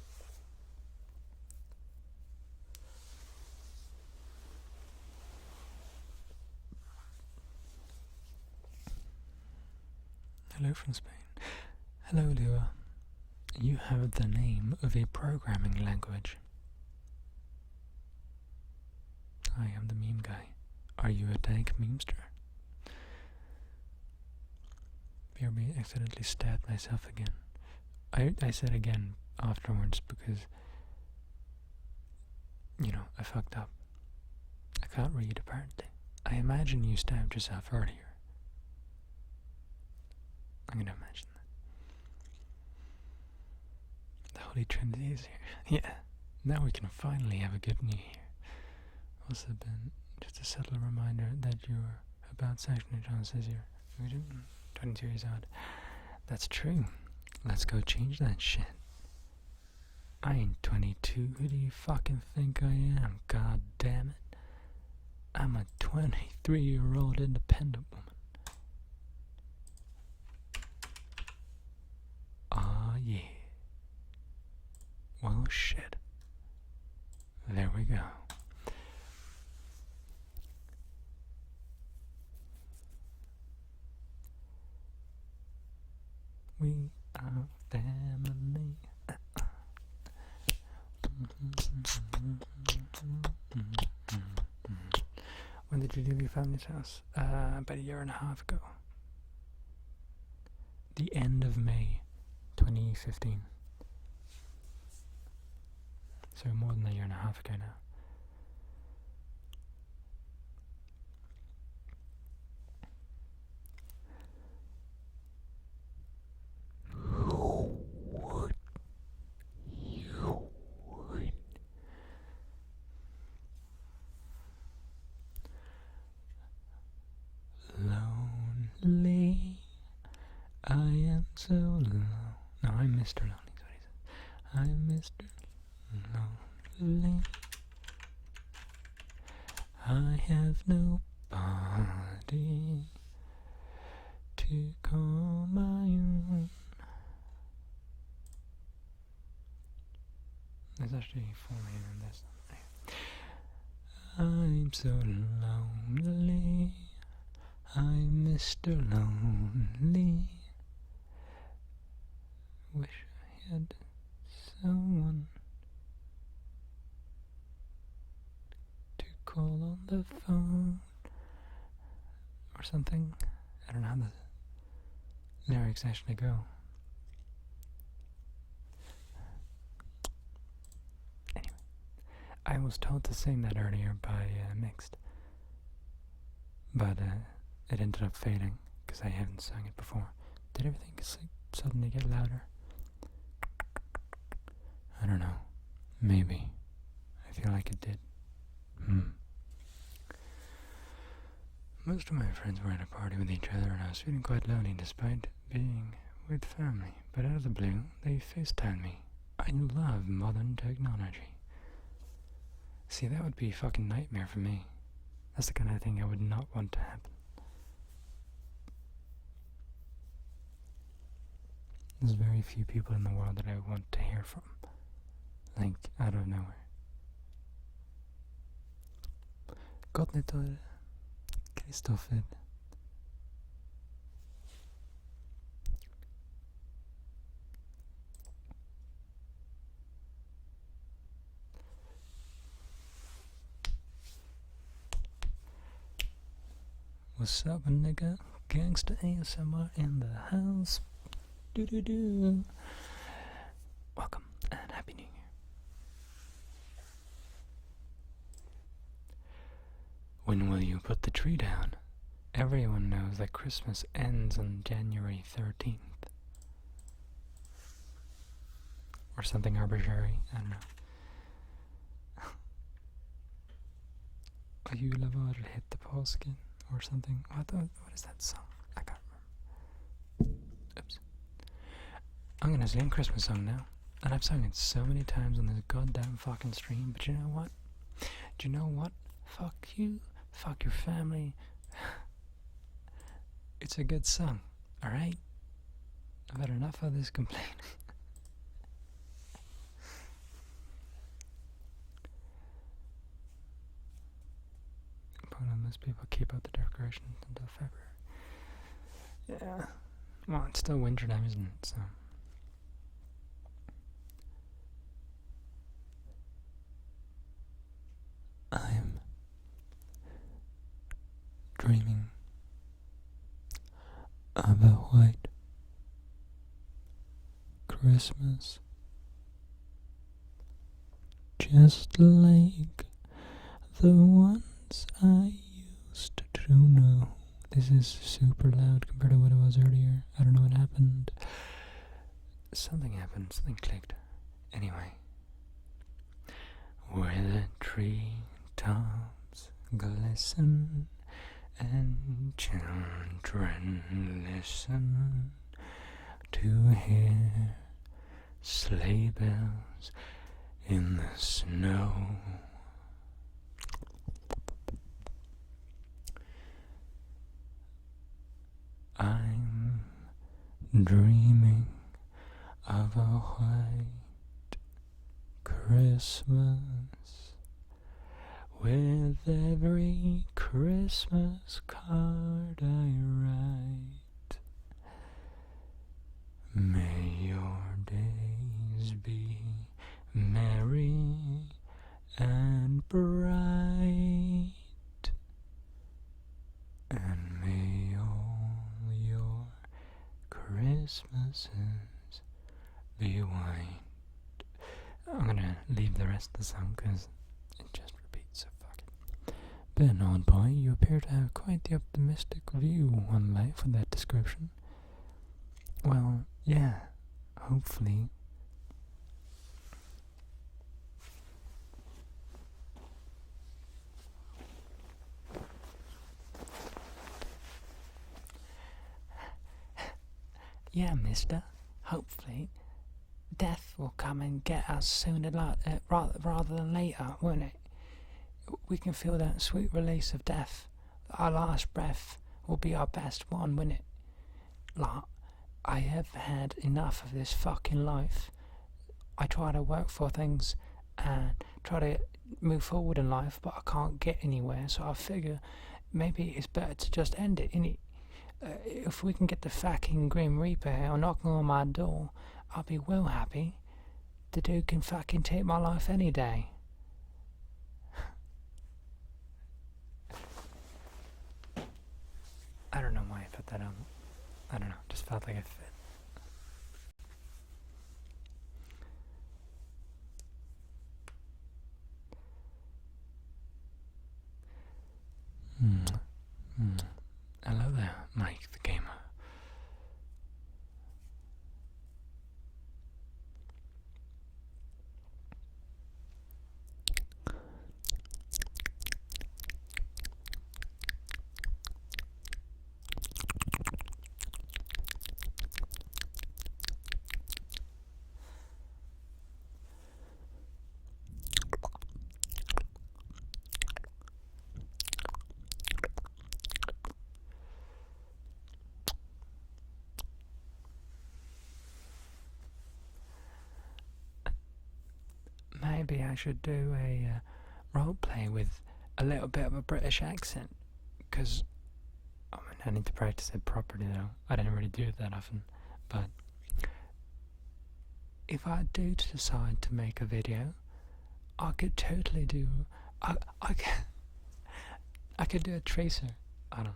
Hello from Spain. Hello, Lua. You have the name of a programming language. I am the meme guy. Are you a dank memester? BRB accidentally stabbed myself again. I said again afterwards because, you know, I fucked up. I can't read apparently. I imagine you stabbed yourself earlier. I'm gonna imagine that. The Holy Trinity is here. Yeah, now we can finally have a good new year. Also been just a subtle reminder that you're about sexually John says you're 22 years old. That's true. Let's go change that shit. I ain't 22. Who do you fucking think I am? God damn it. I'm a 23-year-old independent woman. Ah, yeah. Well, shit. There we go. We are family. When did you leave your family's house? About a year and a half ago. The end of May 2015. So more than a year and a half ago now. Lonely, I am so lonely. No, I'm Mr. Lonely, is what he says. I'm Mr. Lonely. I have nobody to call my own. There's actually 4 million in this. I'm so lonely. I'm Mr. Lonely. Wish I had someone to call on the phone or something. I don't know how the lyrics actually go. Anyway, I was told to sing that earlier by Mixed, but it ended up fading because I haven't sung it before. Did everything suddenly get louder? I don't know. Maybe. I feel like it did. Most of my friends were at a party with each other and I was feeling quite lonely despite being with family. But out of the blue, they FaceTimed me. I love modern technology. See, that would be a fucking nightmare for me. That's the kind of thing I would not want to happen. There's very few people in the world that I want to hear from. Like, out of nowhere. Gott nyttår, Kristoffer. What's up, nigga? Gangsta ASMR in the house. Welcome and Happy New Year. When will you put the tree down? Everyone knows that Christmas ends on January 13th. Or something arbitrary, I don't know. You love to hit the påsken or something. What is that song? I can't remember. Oops. I'm gonna sing a Christmas song now. And I've sung it so many times on this goddamn fucking stream, but you know what? Do you know what? Fuck you. Fuck your family. It's a good song, alright? I've had enough of this complaining. Unless people keep out the decorations until February. Yeah. Well, it's still winter time, isn't it? So. I'm dreaming of a white Christmas, just like the ones I used to know. This is super loud compared to what it was earlier. I don't know what happened. Something happened, something clicked. Anyway. Where the tree tops glisten and children listen to hear sleigh bells in the snow. I'm dreaming of a white Christmas with every Christmas card I write. May your days be merry and bright, and may all your Christmases be white. I'm gonna leave the rest of the song because it just repeats, so fuck it. Ben, old boy, you appear to have quite the optimistic view on life with that description. Well, yeah, hopefully. Yeah, mister, hopefully. Death will come and get us sooner rather than later, won't it? We can feel that sweet release of death. Our last breath will be our best one, won't it? Like, I have had enough of this fucking life. I try to work for things and try to move forward in life, but I can't get anywhere, so I figure maybe it's better to just end it, innit? If we can get the fucking Grim Reaper here knocking on my door, I'll be well happy. The dude can fucking take my life any day. I don't know why I put that on. I don't know, just felt like it fit. Hello there, Mike the Gamer. Maybe I should do a roleplay with a little bit of a British accent, because I need to practice it properly though. I don't really do it that often, but if I do decide to make a video, I could totally do. I could do a tracer. I don't.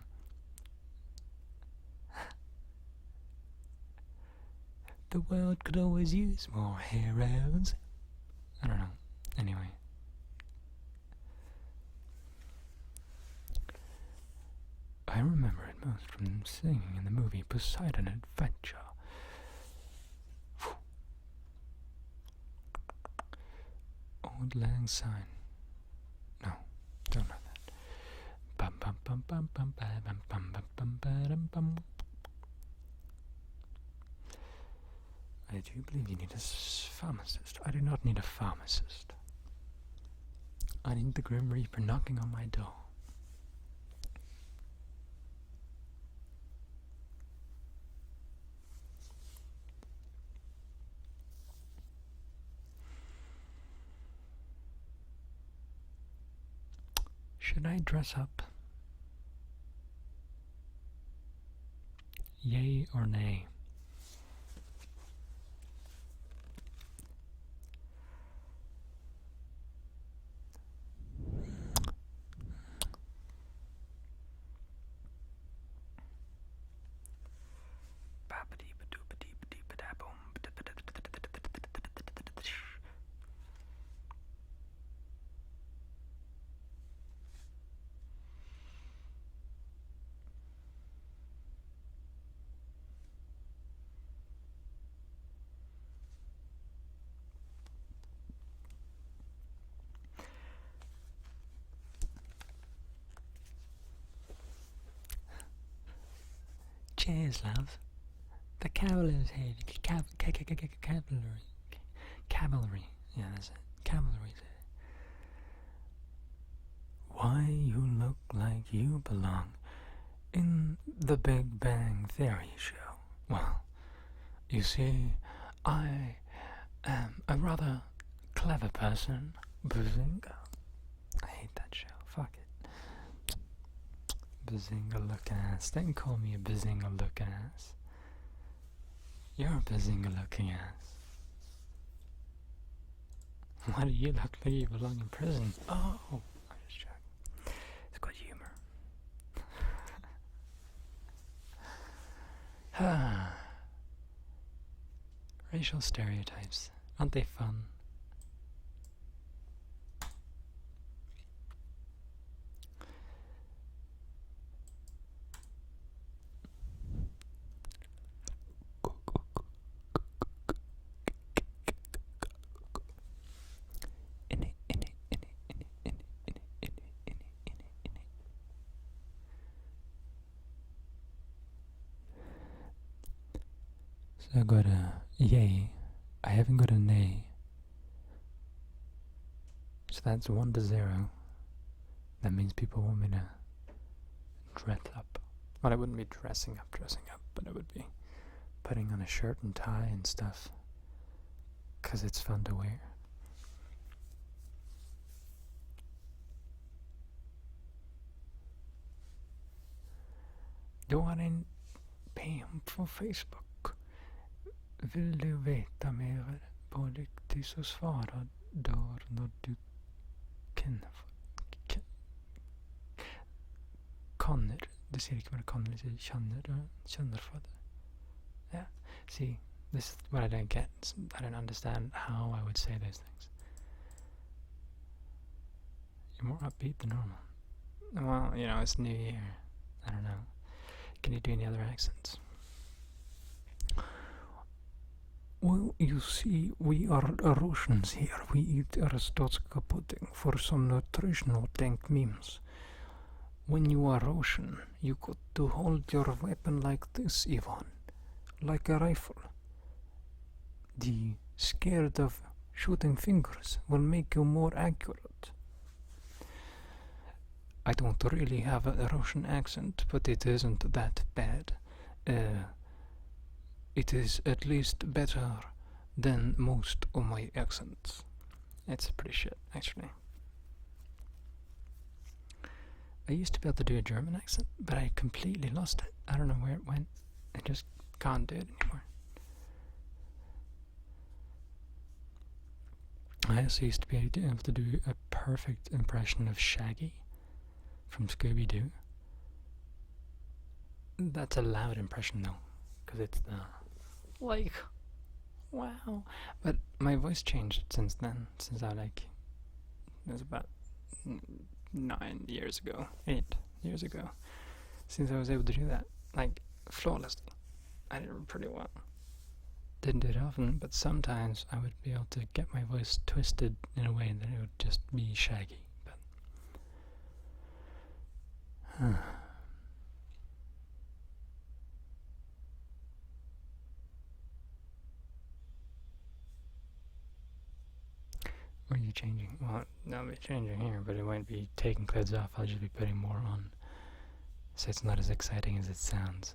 The world could always use more heroes. I don't know. Anyway. I remember it most from singing in the movie Poseidon Adventure. Old Lang Syne. No, don't know that. Bum bum bum bum bum bum bum bum bum bum bum. I do believe you need a pharmacist. I do not need a pharmacist. I need the Grim Reaper knocking on my door. Should I dress up? Yay or nay? Cheers, love. The cavalry's here. Cavalry. Yeah, that's it. Cavalry's here. Why you look like you belong in the Big Bang Theory show? Well, you see, I am a rather clever person. Bazinga. I hate that show. Fuck it. Bazinga looking ass. Don't call me a bazinga looking ass. You're a bazinga looking ass. Why do you look like you belong in prison? Oh, I'm just joking. It's got humor. Racial stereotypes. Aren't they fun? So I got a yay. I haven't got a nay. So that's 1-0. That means people want me to dress up. Well, I wouldn't be dressing up, but I would be putting on a shirt and tie and stuff. 'Cause it's fun to wear. Du har en PM på Facebook. Vill du veta mer på riktigt så svara där när du kan. Kanner. Du ser ikke hva det kan, du sier kjenner for det. Yeah. See, this is what I don't get. I don't understand how I would say those things. You're more upbeat than normal. Well, you know, it's New Year. I don't know. Can you do any other accents? Well, you see, we are Russians here. We eat Aristotelic pudding for some nutritional dank memes. When you are Russian, you got to hold your weapon like this, Ivan. Like a rifle. The scared of shooting fingers will make you more accurate. I don't really have a Russian accent, but it isn't that bad. It is at least better than most of my accents. It's pretty shit, actually. I used to be able to do a German accent, but I completely lost it. I don't know where it went. I just can't do it anymore. I also used to be able to do a perfect impression of Shaggy from Scooby-Doo. That's a loud impression though, because it's the like wow. But my voice changed since then, since it was about 9 years ago, 8 years ago, since I was able to do that, flawlessly. I did it pretty well. Didn't do it often, but sometimes I would be able to get my voice twisted in a way that it would just be shaggy. But what are you changing? Well, I'll be changing here, but it won't be taking clothes off. I'll just be putting more on, so it's not as exciting as it sounds.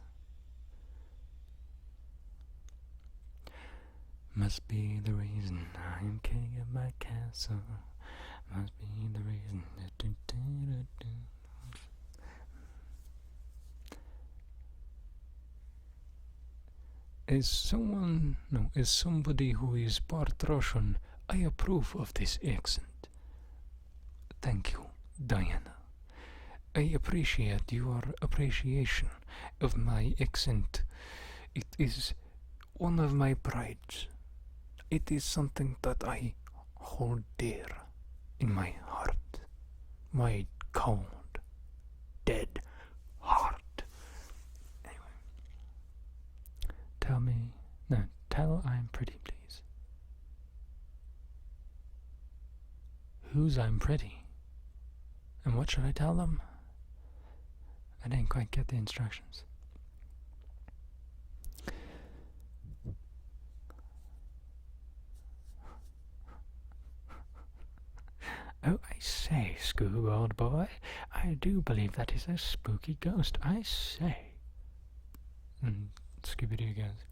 Must be the reason I'm king of my castle. Must be the reason. Is somebody who is part Russian. I approve of this accent. Thank you, Diana. I appreciate your appreciation of my accent. It is one of my prides. It is something that I hold dear in my heart. My cold, dead heart. Anyway. Tell I'm pretty, please. Whose I'm pretty? And what should I tell them? I didn't quite get the instructions. Oh, I say, Scoob, old boy, I do believe that is a spooky ghost, I say. And Scooby-Doo goes,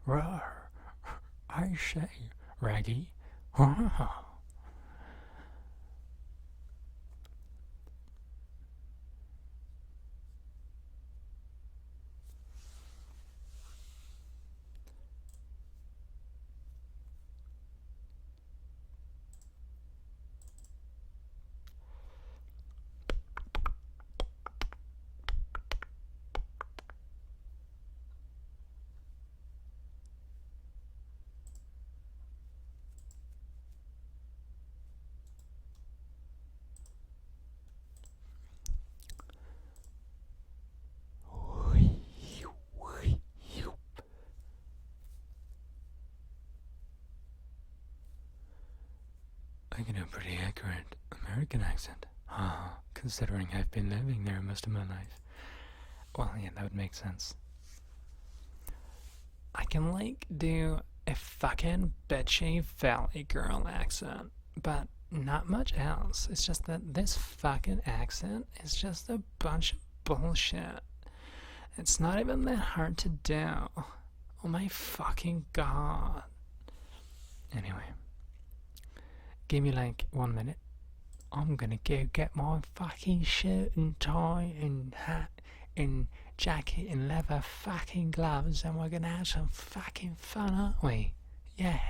roar, I say, Raggy, I can do a pretty accurate American accent. Considering I've been living there most of my life. Well, yeah, that would make sense. I can, do a fucking bitchy Valley Girl accent, but not much else. It's just that this fucking accent is just a bunch of bullshit. It's not even that hard to do. Oh my fucking god. Anyway. Give me 1 minute. I'm gonna go get my fucking shirt and tie and hat and jacket and leather fucking gloves, and we're gonna have some fucking fun, aren't we? Yeah,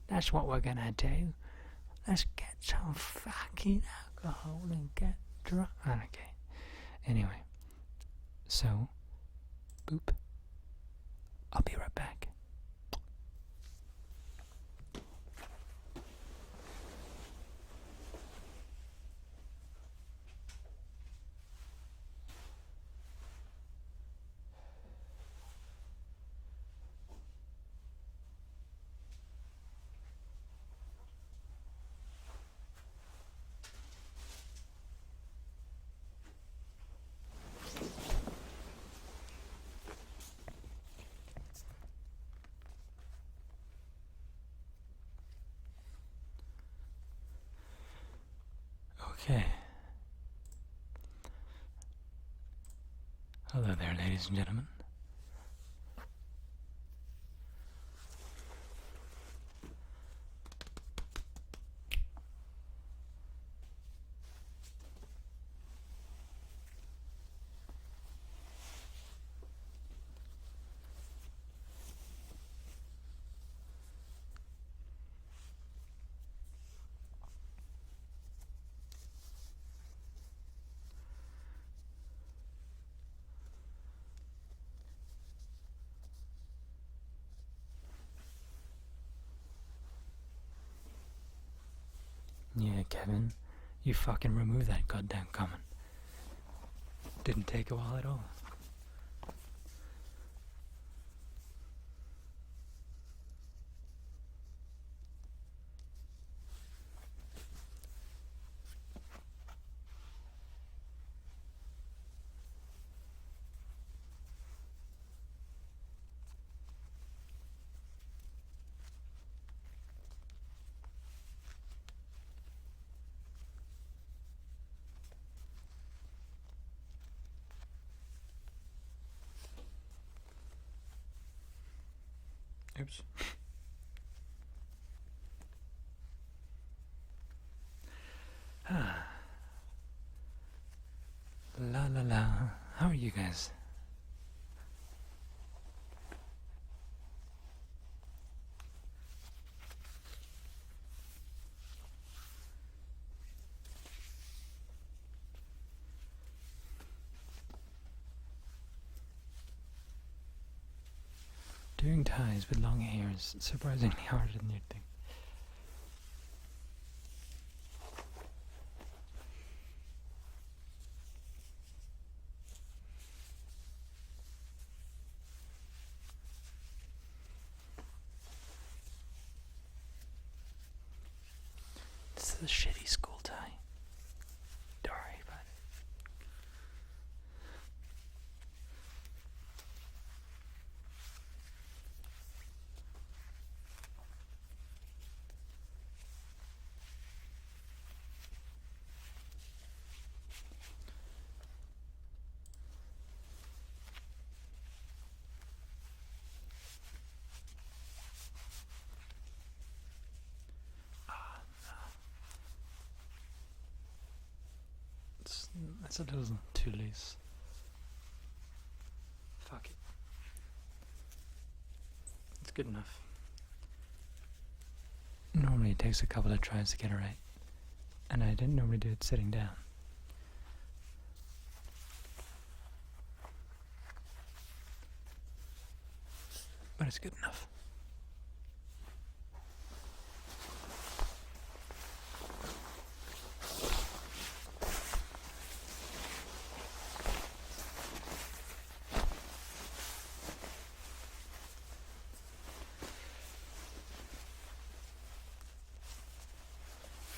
that's what we're gonna do. Let's get some fucking alcohol and get drunk. Okay. Anyway, so, boop. I'll be right back. Okay. Hello there, ladies and gentlemen. Yeah, Kevin, you fucking removed that goddamn comment. Didn't take a while at all. Oops. La la la. How are you guys? Doing ties with long hair is surprisingly harder than you'd think. This is a shitty school tie. Don't worry about it. That's a little too loose. Fuck it. It's good enough. Normally it takes a couple of tries to get it right. And I didn't normally do it sitting down. But it's good enough.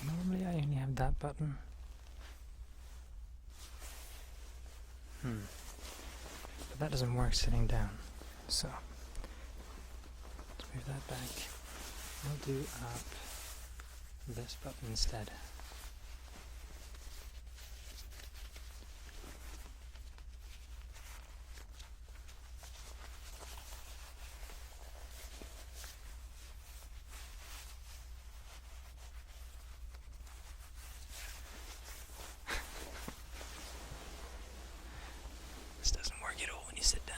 Normally I only have that button. But that doesn't work sitting down. So let's move that back. I'll do up this button instead. This doesn't work at all when you sit down.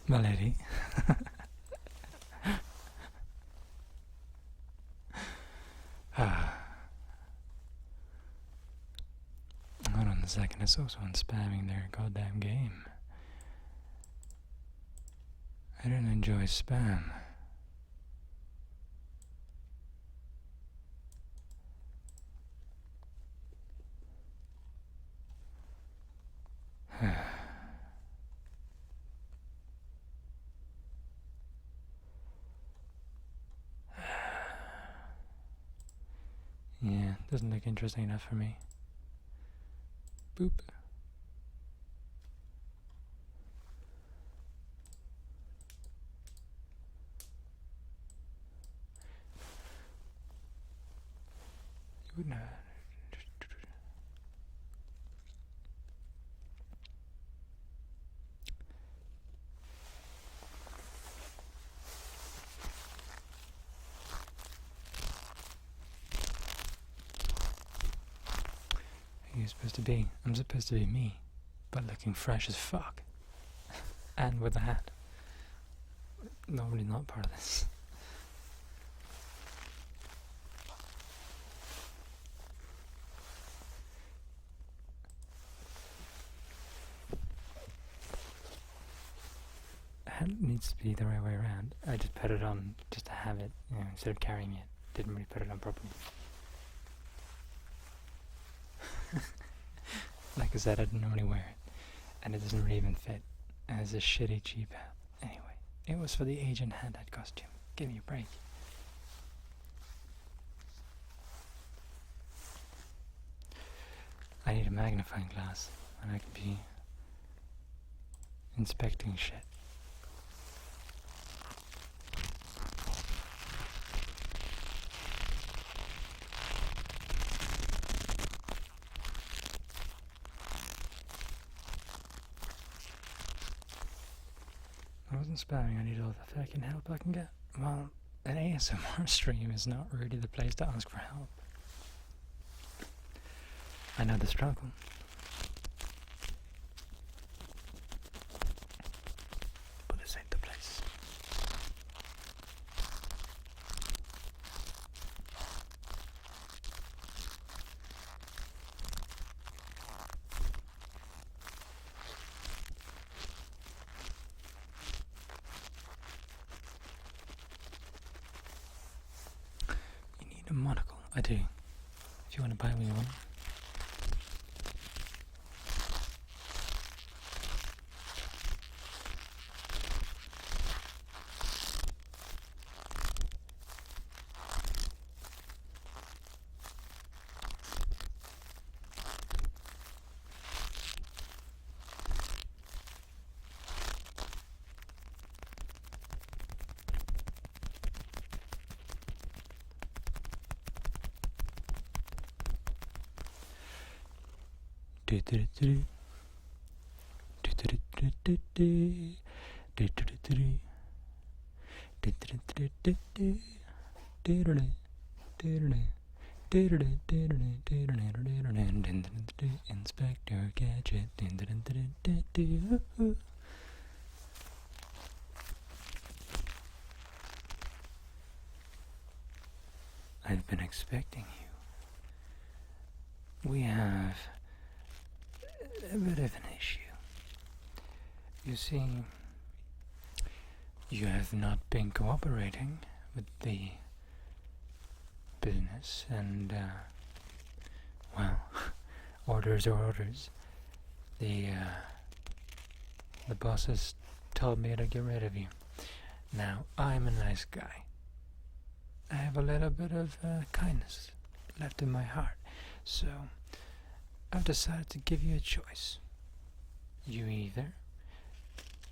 My lady. Hold on a second, it's also on spamming their goddamn game. I don't enjoy spam. Yeah, doesn't look interesting enough for me. Boop. You wouldn't have. Who are you supposed to be? I'm supposed to be me, but looking fresh as fuck. And with a hat. normally not part of this. It needs to be the right way around. I just put it on just to have it, instead of carrying it. Didn't really put it on properly. Like I said, I don't normally wear it, and it doesn't really even fit. And it's a shitty cheap hat. Anyway, it was for the Agent Handhead costume. Give me a break. I need a magnifying glass, and I can be inspecting shit. I wasn't spamming, I need all the fucking help I can get. Well, an ASMR stream is not really the place to ask for help. I know the struggle. But this ain't the place. A monocle, I do. If you want to buy me one. Inspector Gadget. I've been expecting you. We have a bit of an issue. You see, you have not been cooperating with the business, and, well, orders are orders. The bosses told me to get rid of you. Now, I'm a nice guy. I have a little bit of kindness left in my heart, so I've decided to give you a choice. You either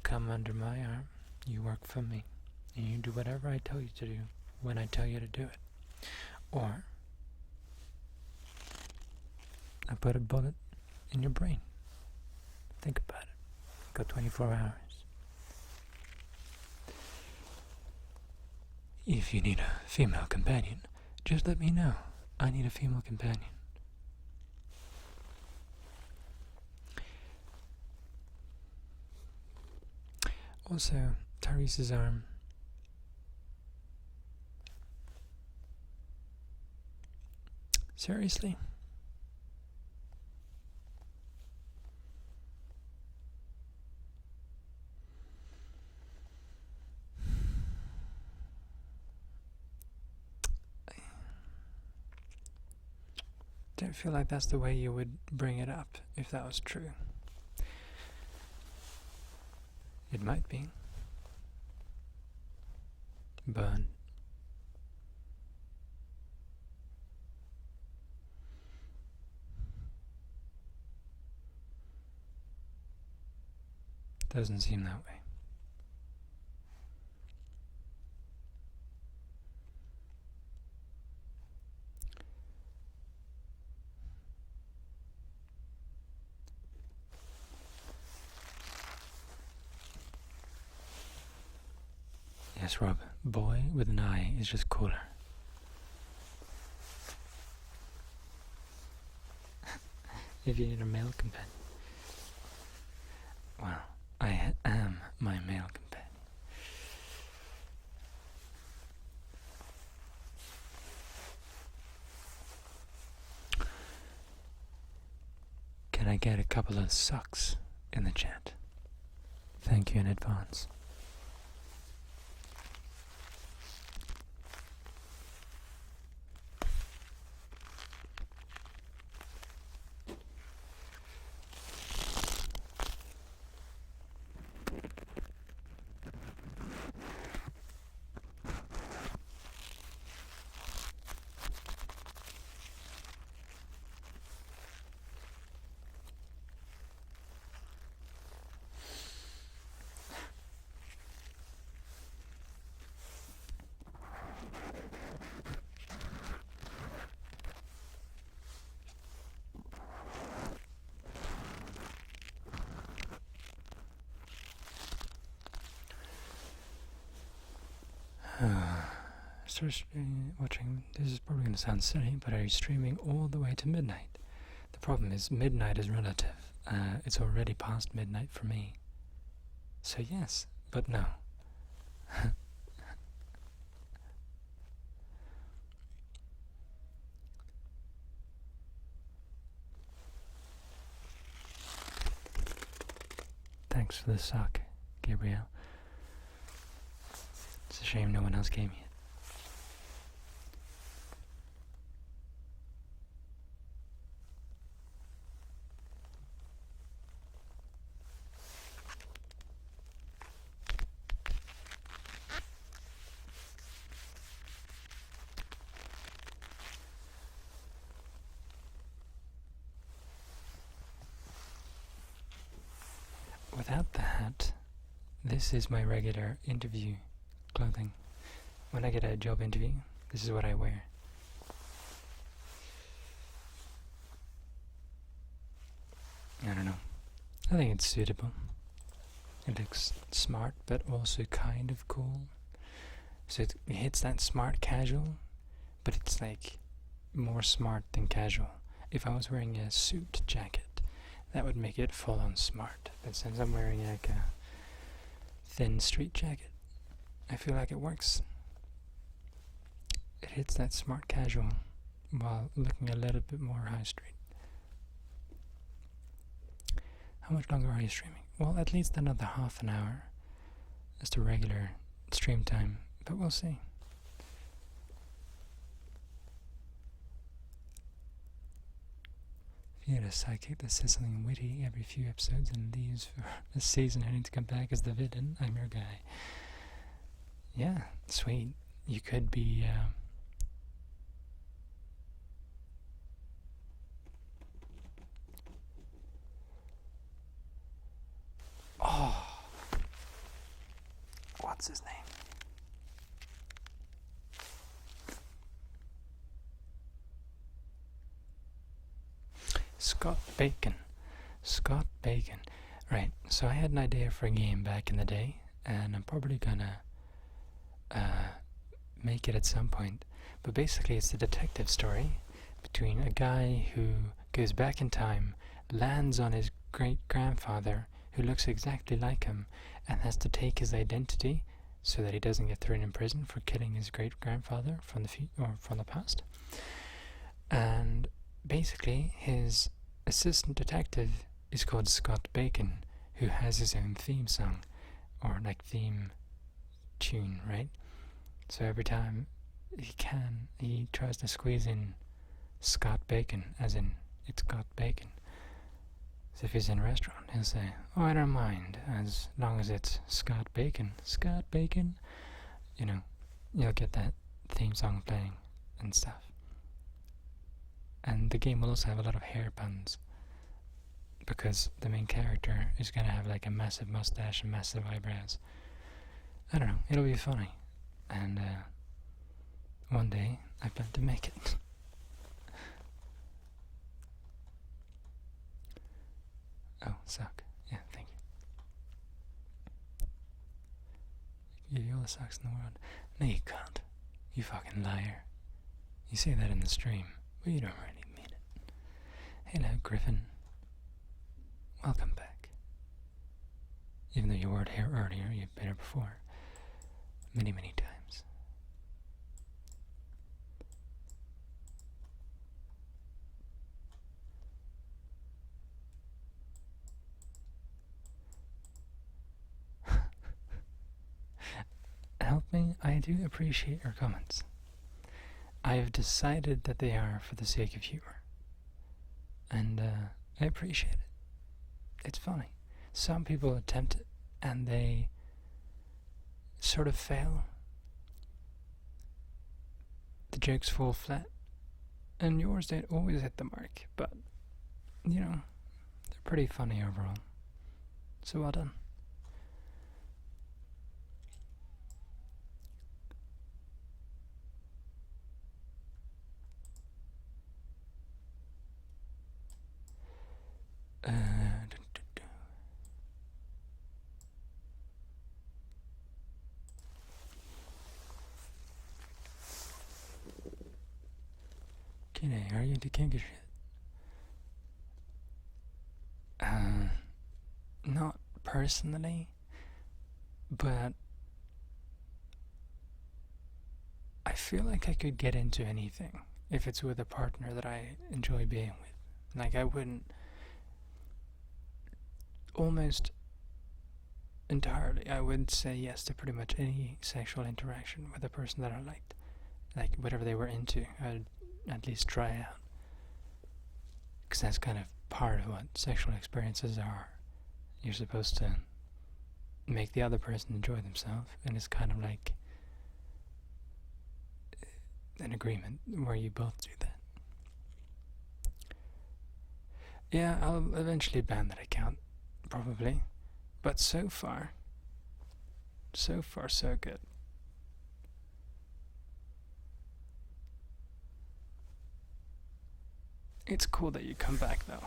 come under my arm, you work for me, and you do whatever I tell you to do when I tell you to do it, or I put a bullet in your brain. Think about it. You've got 24 hours. If you need a female companion, just let me know. I need a female companion. Also, Tyrese's arm. Seriously? Don't feel like that's the way you would bring it up if that was true. It might be. But doesn't seem that way. Yes, Rob, boy with an I is just cooler. If you need a male companion. Well, I am my male companion. I get a couple of sucks in the chat. Thank you in advance. Watching, this is probably going to sound silly, but are you streaming all the way to midnight? The problem is midnight is relative. It's already past midnight for me. So yes, but no. Thanks for the sock, Gabrielle. It's a shame no one else came yet. Without the hat, this is my regular interview clothing. When I get a job interview, this is what I wear. I don't know. I think it's suitable. It looks smart, but also kind of cool. So it hits that smart casual, but it's like more smart than casual. If I was wearing a suit jacket, that would make it full on smart. But since I'm wearing like a thin street jacket, I feel like it works. It hits that smart casual while looking a little bit more high street. How much longer are you streaming? Well, at least another half an hour as the regular stream time, but we'll see. If you had a sidekick that's sizzling and witty every few episodes and leaves for a season only to come back as the villain, I'm your guy. Yeah, sweet. You could be oh, what's his name? Scott Bacon. Scott Bacon. Right, so I had an idea for a game back in the day, and I'm probably gonna make it at some point. But basically it's a detective story between a guy who goes back in time, lands on his great-grandfather who looks exactly like him, and has to take his identity so that he doesn't get thrown in prison for killing his great-grandfather from the past. And basically his assistant detective is called Scott Bacon, who has his own theme song, or like theme tune, right? So every time he can, he tries to squeeze in Scott Bacon, as in it's got bacon. So if he's in a restaurant, he'll say, "Oh, I don't mind, as long as it's Scott Bacon." Scott Bacon, you know, you'll get that theme song playing and stuff. And the game will also have a lot of hair puns, because the main character is gonna have like a massive mustache and massive eyebrows. I don't know, it'll be funny. And one day I plan to make it. Oh, suck. Yeah, thank you. Give you all the sucks in the world. No, you can't. You fucking liar. You say that in the stream, but you don't really mean it. Hello, Griffin. Welcome back. Even though you weren't here earlier, you've been here before. Many, many times. insult me, I do appreciate your comments. I have decided that they are for the sake of humor. And I appreciate it. It's funny. Some people attempt it and they sort of fail. The jokes fall flat. And yours don't always hit the mark, but, you know, they're pretty funny overall. So well done. Kidding, are you into kinky shit? Not personally, but I feel like I could get into anything if it's with a partner that I enjoy being with. Like, I wouldn't almost entirely, I would say yes to pretty much any sexual interaction with a person that I liked. Like, whatever they were into, I'd at least try out. Because that's kind of part of what sexual experiences are. You're supposed to make the other person enjoy themselves, and it's kind of like an agreement where you both do that. Yeah, I'll eventually ban that account, probably. But so far, so good. It's cool that you come back, though.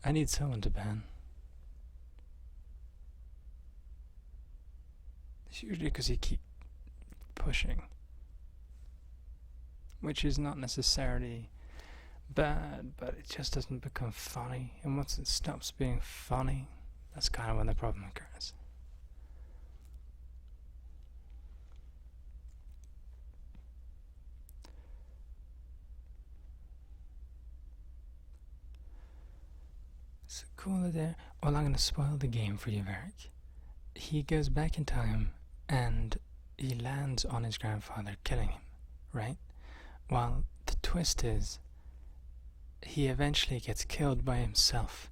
I need someone to ban. It's usually because you keep pushing. Which is not necessarily bad, but it just doesn't become funny. And once it stops being funny, that's kind of when the problem occurs. So cool there. Well, I'm gonna spoil the game for you, Varric. He goes back in time and he lands on his grandfather, killing him, right? Well, the twist is he eventually gets killed by himself.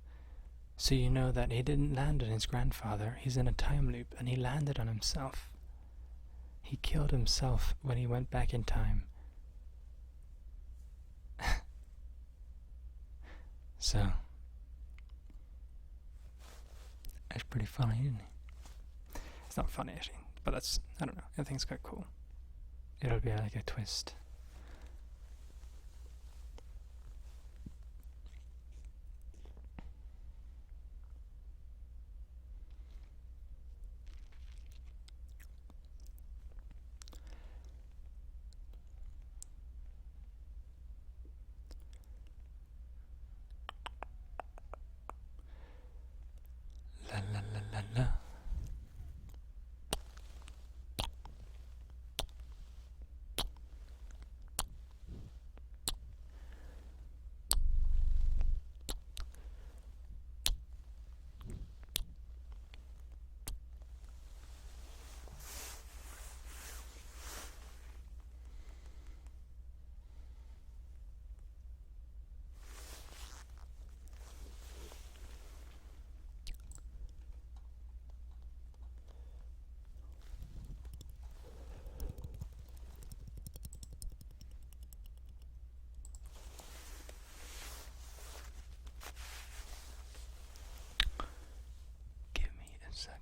So you know that he didn't land on his grandfather, he's in a time loop, and he landed on himself. He killed himself when he went back in time. So, that's pretty funny, isn't it? It's not funny, actually, but that's, I don't know, I think it's quite cool. It'll be like a twist. La la la la la. Give me a second.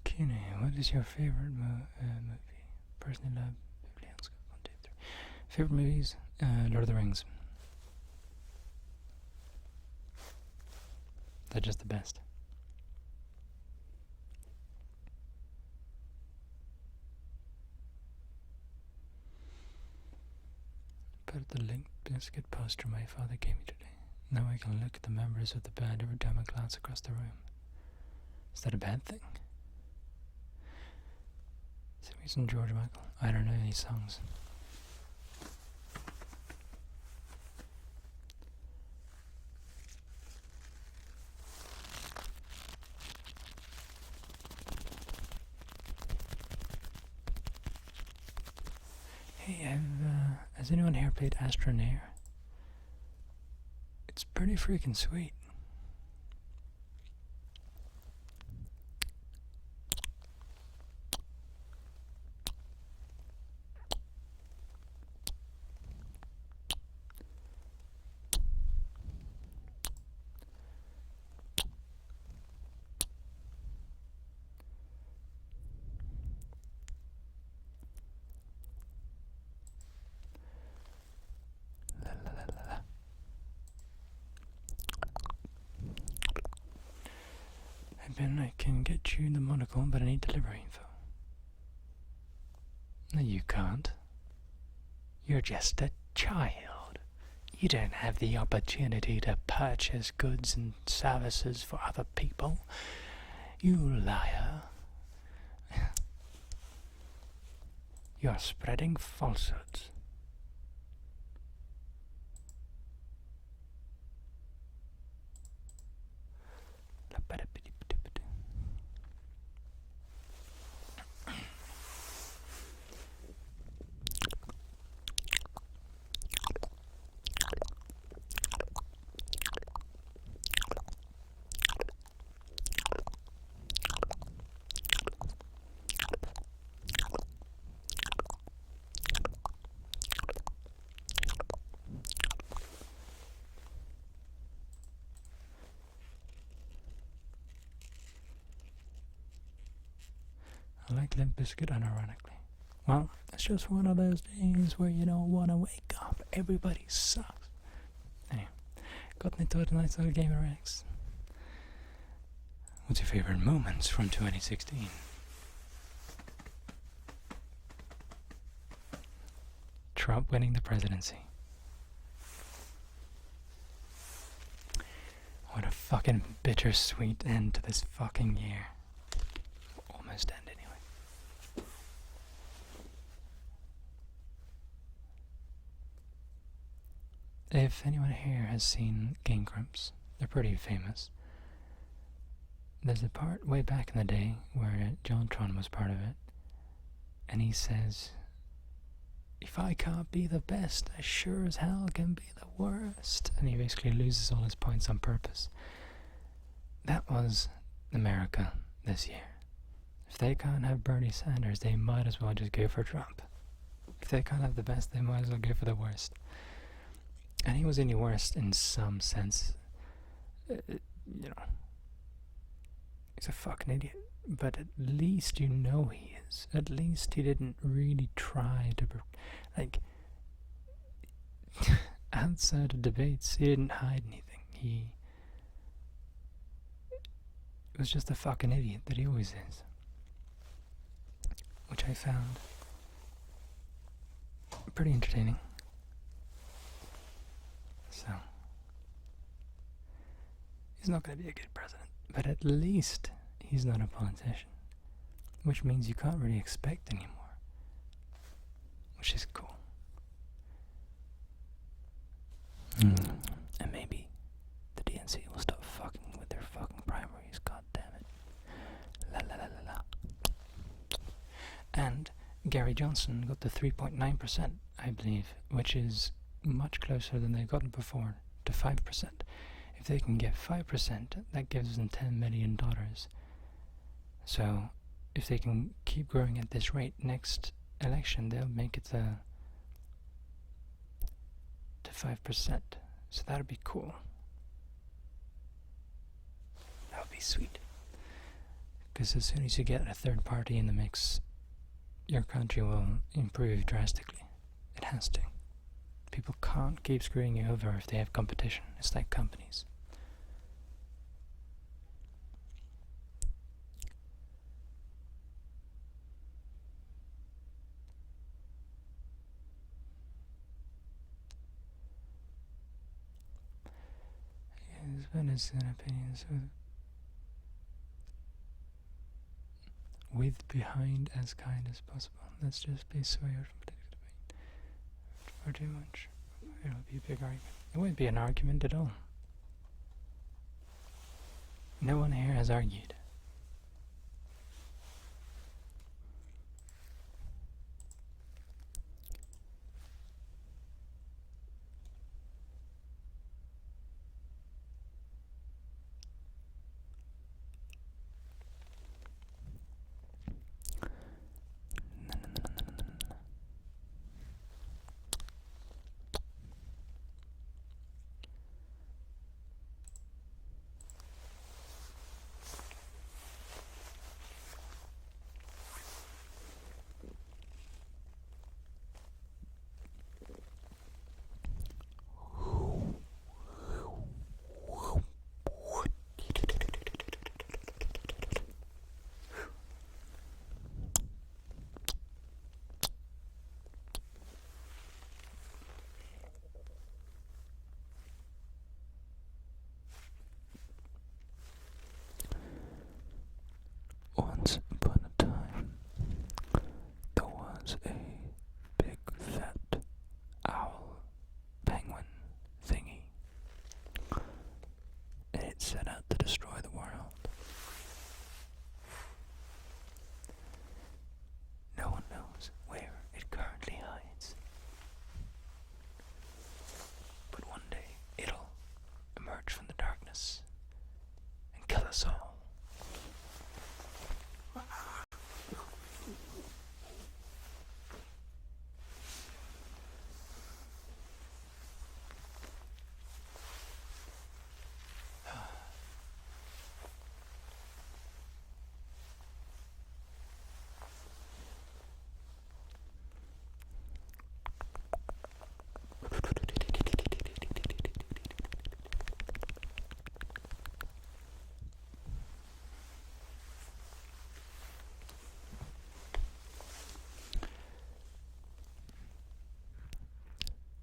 Kine, what is your favorite movie? Personally love favorite movies? Lord of the Rings. They're just the best. Put the linked biscuit poster my father gave me today. Now I can look at the members of the band every time I glance across the room. Is that a bad thing? Sing me some George Michael. I don't know any songs. Hey, has anyone here played Astronair? It's pretty freaking sweet. Ben, I can get you the monocle, but I need delivery info. No, you can't. You're just a child. You don't have the opportunity to purchase goods and services for other people. You liar. You're spreading falsehoods. I like Limp Bizkit unironically. Well, it's just one of those days where you don't want to wake up. Everybody sucks. Anyway, got into tonight's little Gamer X. What's your favorite moments from 2016? Trump winning the presidency. What a fucking bittersweet end to this fucking year. Almost end anyway. If anyone here has seen Game Grumps, they're pretty famous. There's a part way back in the day where Jontron was part of it, and he says, "If I can't be the best, I sure as hell can be the worst." And he basically loses all his points on purpose. That was America this year. If they can't have Bernie Sanders, they might as well just go for Trump. If they can't have the best, they might as well go for the worst. And he was any worst in some sense. You know, he's a fucking idiot. But at least you know he is. At least he didn't really try to, like, outside of debates, he didn't hide anything. He was just a fucking idiot that he always is. Which I found pretty entertaining. So, he's not going to be a good president, but at least he's not a politician, which means you can't really expect anymore, which is cool. And maybe the DNC will stop fucking with their fucking primaries, god damn it. La la la la la. And Gary Johnson got the 3.9%, I believe, which is much closer than they've gotten before, to 5%. If they can get 5%, that gives them $10 million. So, if they can keep growing at this rate, next election they'll make it to 5%. So that would be cool. That would be sweet. Because as soon as you get a third party in the mix, your country will improve drastically. It has to. People can't keep screwing you over if they have competition. It's like companies. husband and opinions with behind as kind as possible. Let's just be swayed from political debate for too much. It'll be a big argument. It won't be an argument at all. No one here has argued. Once upon a time, there was a big fat owl penguin thingy, and it set out to destroy the world. No one knows where it currently hides, but one day it'll emerge from the darkness and kill us all.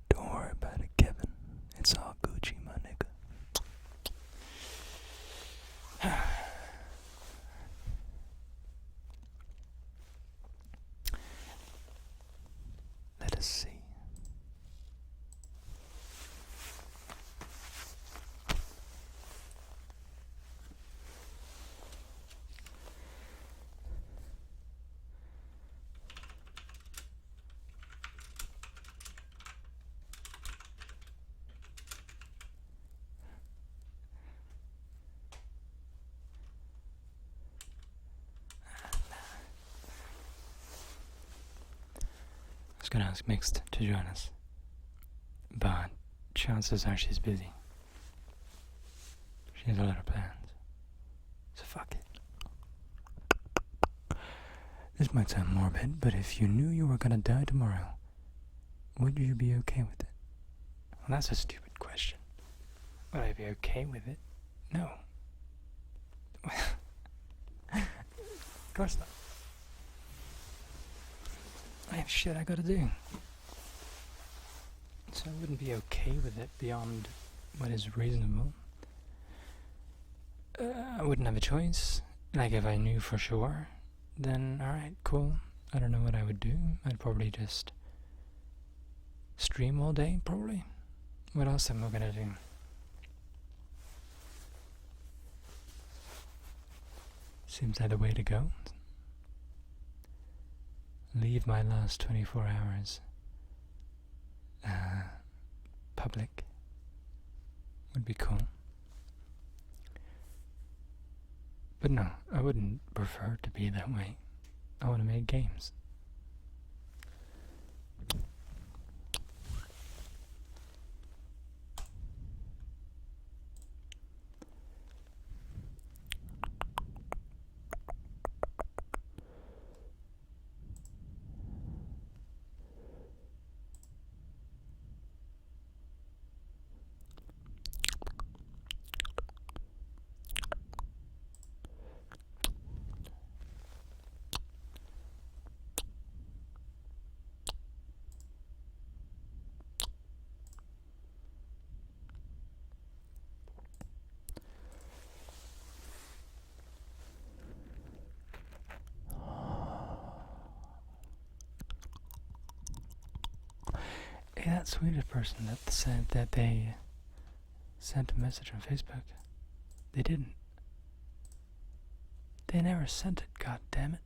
Don't worry about it, Kevin. It's all Gucci, my nigga. Let us see. I was gonna ask Mixed to join us, but chances are she's busy. She has a lot of plans, so fuck it. This might sound morbid, but if you knew you were gonna die tomorrow, would you be okay with it? Well, that's a stupid question. Would I be okay with it? No. Of course not. I have shit I gotta do. So I wouldn't be okay with it beyond what is reasonable. I wouldn't have a choice. Like, if I knew for sure, then alright, cool. I don't know what I would do. I'd probably just stream all day, probably. What else am I gonna do? Seems like the way to go. Leave my last 24 hours public. Would be cool. But no, I wouldn't prefer to be that way. I want to make games. Hey, that Swedish person that said that they sent a message on Facebook. They didn't. They never sent it, god damn it.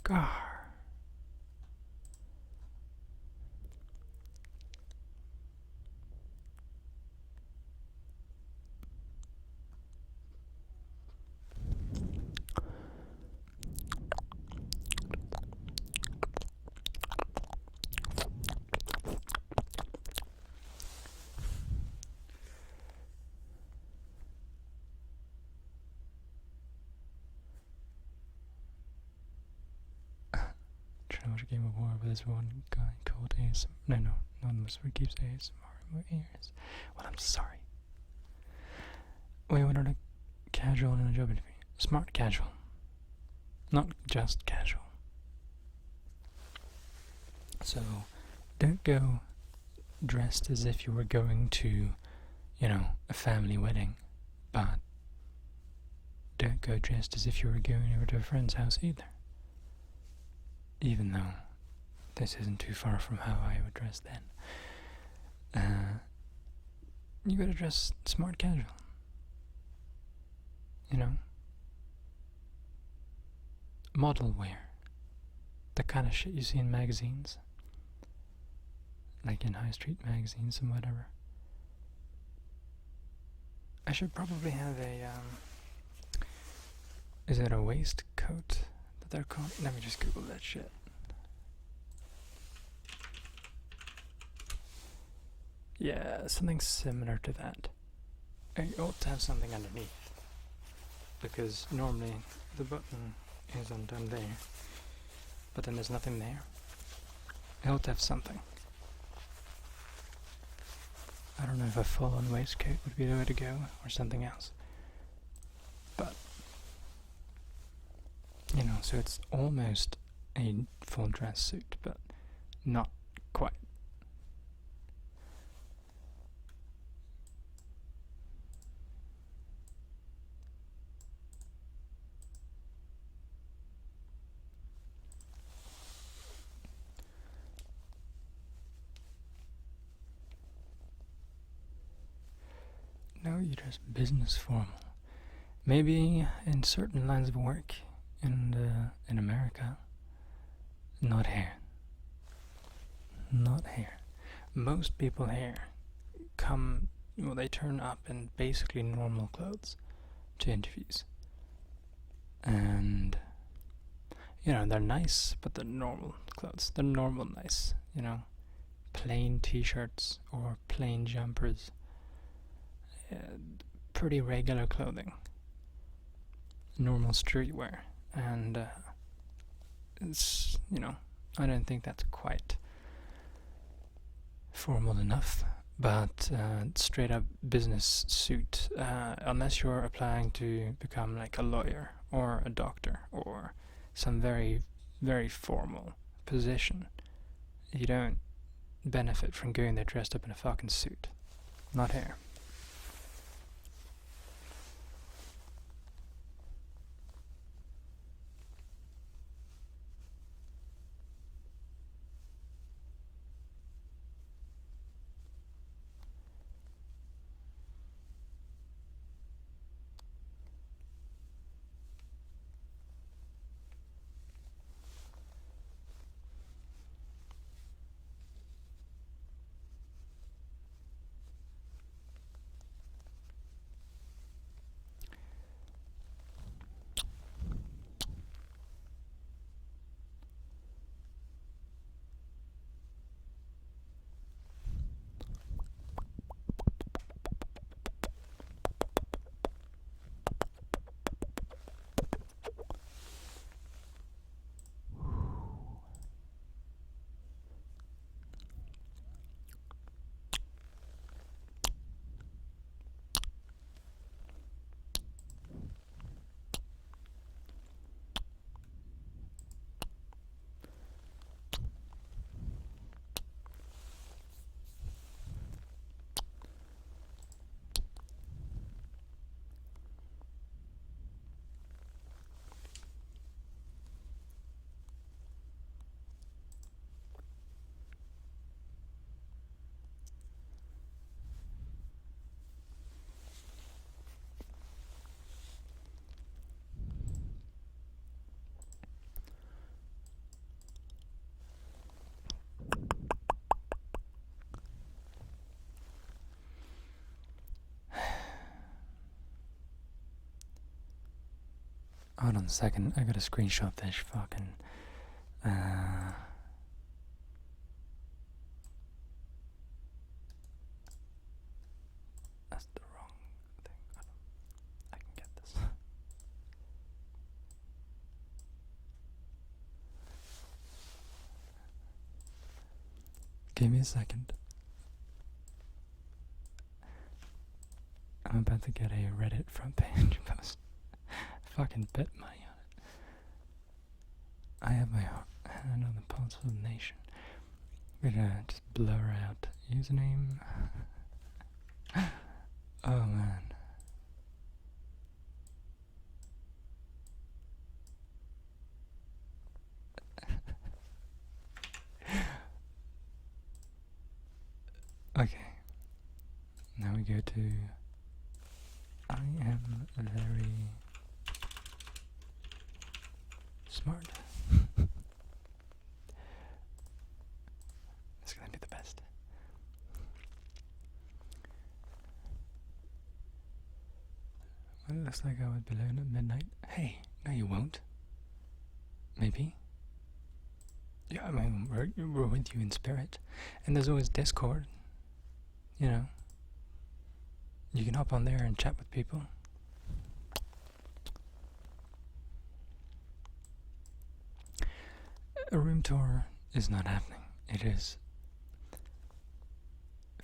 Gar. Trying to watch a game of war with this one guy called ASMR. No, none of us keeps ASMR in my ears. Well, I'm sorry. Wait, what are the casual in a job interview? Smart casual. Not just casual. So, don't go dressed as if you were going to, a family wedding, but don't go dressed as if you were going over to a friend's house either. Even though this isn't too far from how I would dress then. You gotta dress smart casual. Model wear. The kind of shit you see in magazines. Like in high street magazines and whatever. I should probably have a, is it a waistcoat that they're called? Let me just Google that shit. Yeah, something similar to that. You ought to have something underneath. Because normally the button is undone there. But then there's nothing there. I ought to have something. I don't know if a full-on waistcoat would be the way to go, or something else. But, so it's almost a full dress suit, but not quite. No, you dress business formal. Maybe in certain lines of work in America. Not here. Not here. Most people here they turn up in basically normal clothes to interviews. And, they're nice, but they're normal clothes. They're normal nice, plain t-shirts or plain jumpers. Pretty regular clothing. Normal streetwear. And, it's, I don't think that's quite formal enough. But straight up business suit, unless you're applying to become like a lawyer or a doctor or some very, very formal position, you don't benefit from going there dressed up in a fucking suit. Not here. Hold on a second, I gotta screenshot this fucking. That's the wrong thing. I can get this. Give me a second. I'm about to get a Reddit front page post. Fucking bet money on it. I have my hand on the pulse of the nation. I'm gonna just blur out username. Oh man. Okay. Now we go to I am very smart. It's gonna be the best. Well, it looks like I would be alone at midnight. Hey, no you won't. Maybe. Yeah, I mean, we're with you in spirit. And there's always Discord. You know. You can hop on there and chat with people. A room tour is not happening. It is,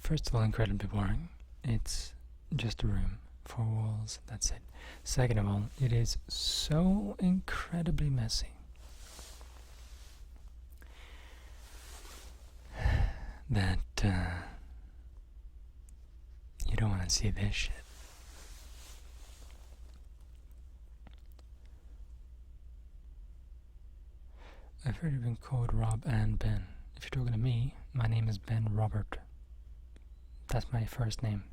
first of all, incredibly boring. It's just a room, 4 walls, that's it. Second of all, it is so incredibly messy that you don't want to see this shit. I've heard you've been called Rob and Ben. If you're talking to me, my name is Ben Robert. That's my first name.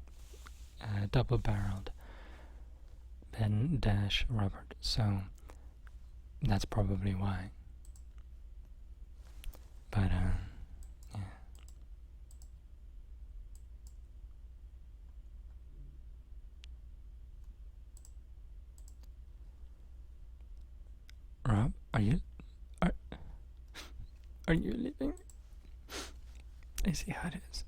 Double-barreled. Ben-Robert. So, that's probably why. But, yeah. Rob, are you leaving? I see how it is.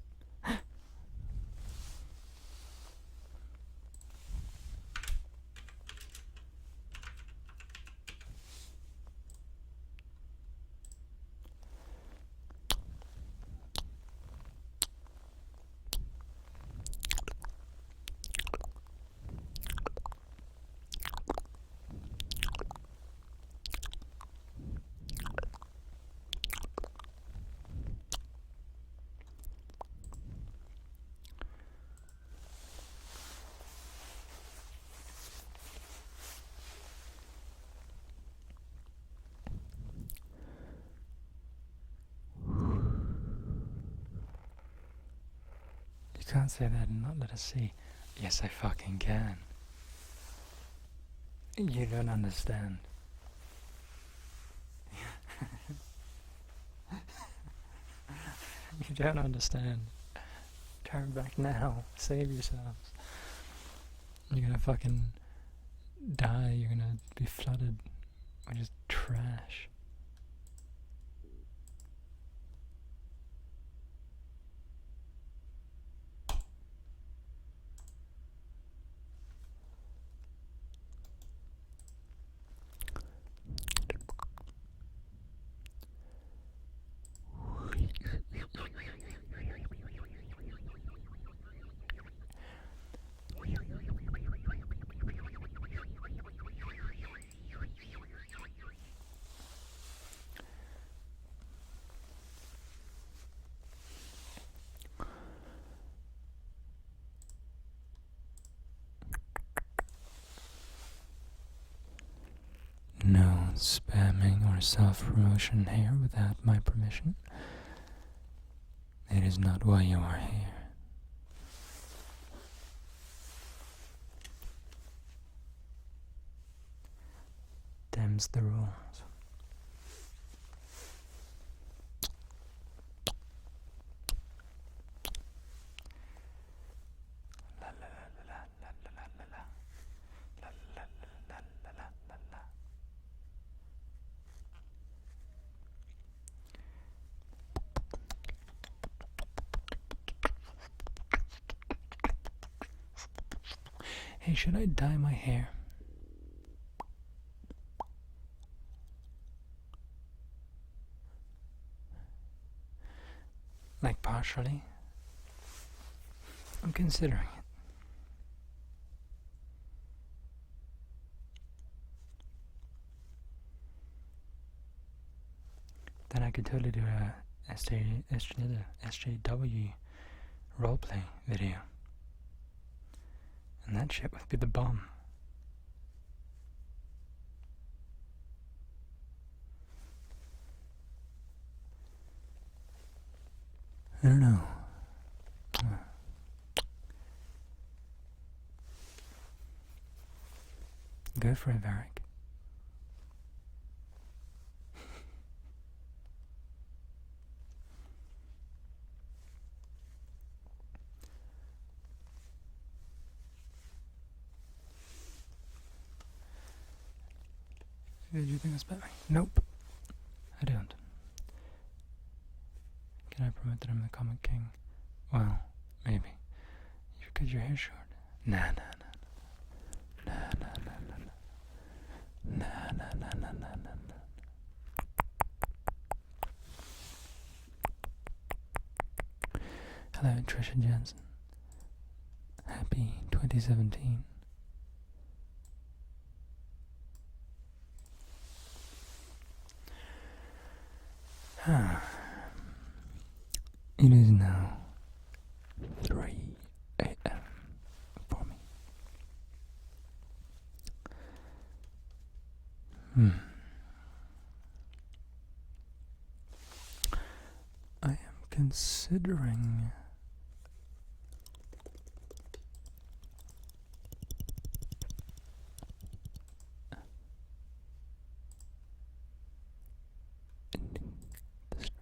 You can't say that and not let us see. Yes, I fucking can. You don't understand. You don't understand. Turn back now. Save yourselves. You're gonna fucking die. You're gonna be flooded with just trash. No spamming or self-promotion here without my permission. It is not why you are here. Them's the rules. La la la la la la la la la la la la la la la. Hey, should I dye my hair? Like partially? I'm considering it. Then I could totally do a SJW roleplay video. And that shit would be the bomb. I don't know. Go for it, Varric. Did you think that's about me? Nope. I don't. Can I promote that I'm the Comic King? Well, maybe. You should cut your hair short. Nah. Hello, Trisha Jensen. Happy 2017. It is now 3 a.m. for me. I am considering ending the stream,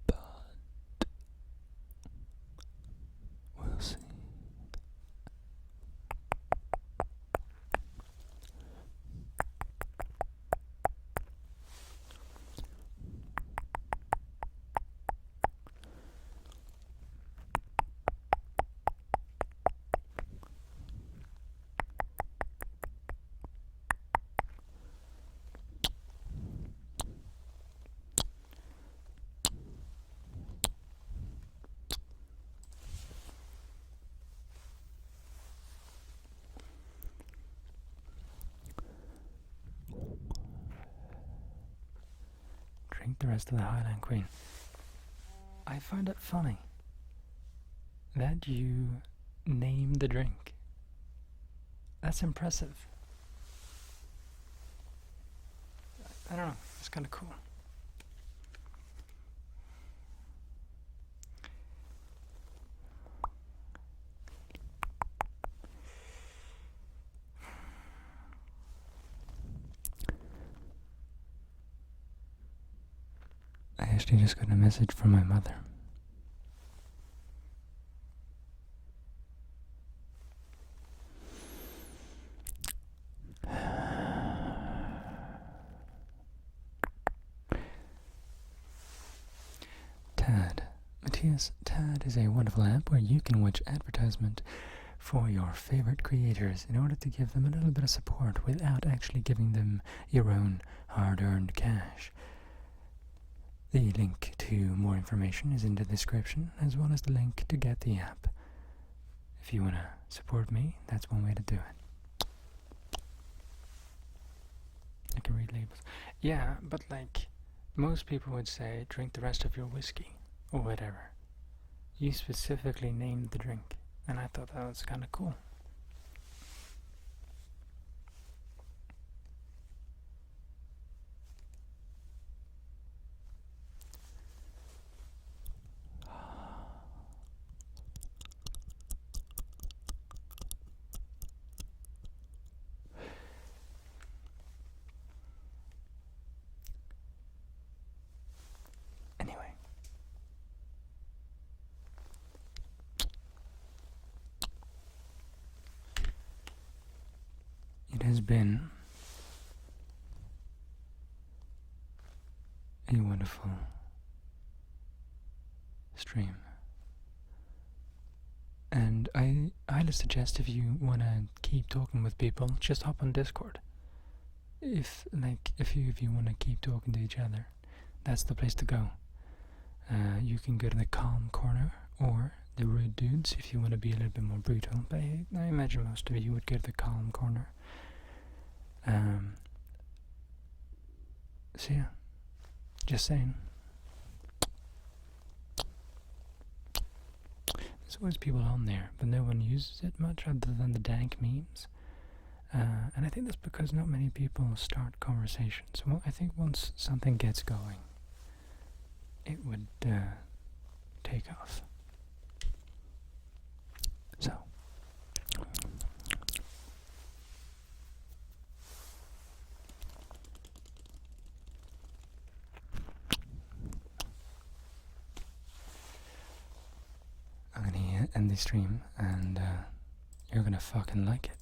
but we'll see. Drink the rest of the Highland Queen. I find it funny that you name the drink. That's impressive. I don't know, it's kind of cool. I actually just got a message from my mother. Matthias, Tad is a wonderful app where you can watch advertisement for your favorite creators in order to give them a little bit of support without actually giving them your own hard-earned cash. The link to more information is in the description, as well as the link to get the app. If you want to support me, that's one way to do it. I can read labels. Yeah, but like, most people would say, drink the rest of your whiskey, or whatever. You specifically named the drink, and I thought that was kind of cool. Anyway. It has been a wonderful stream. And I highly suggest if you want to keep talking with people, just hop on Discord. If you want to keep talking to each other, that's the place to go. You can go to the calm corner or the rude dudes if you want to be a little bit more brutal. But I imagine most of you would go to the calm corner. So yeah, just saying. There's always people on there, but no one uses it much other than the dank memes. And I think that's because not many people start conversations. Well, I think once something gets going, it would take off. So. I'm gonna end the stream, and you're gonna fucking like it.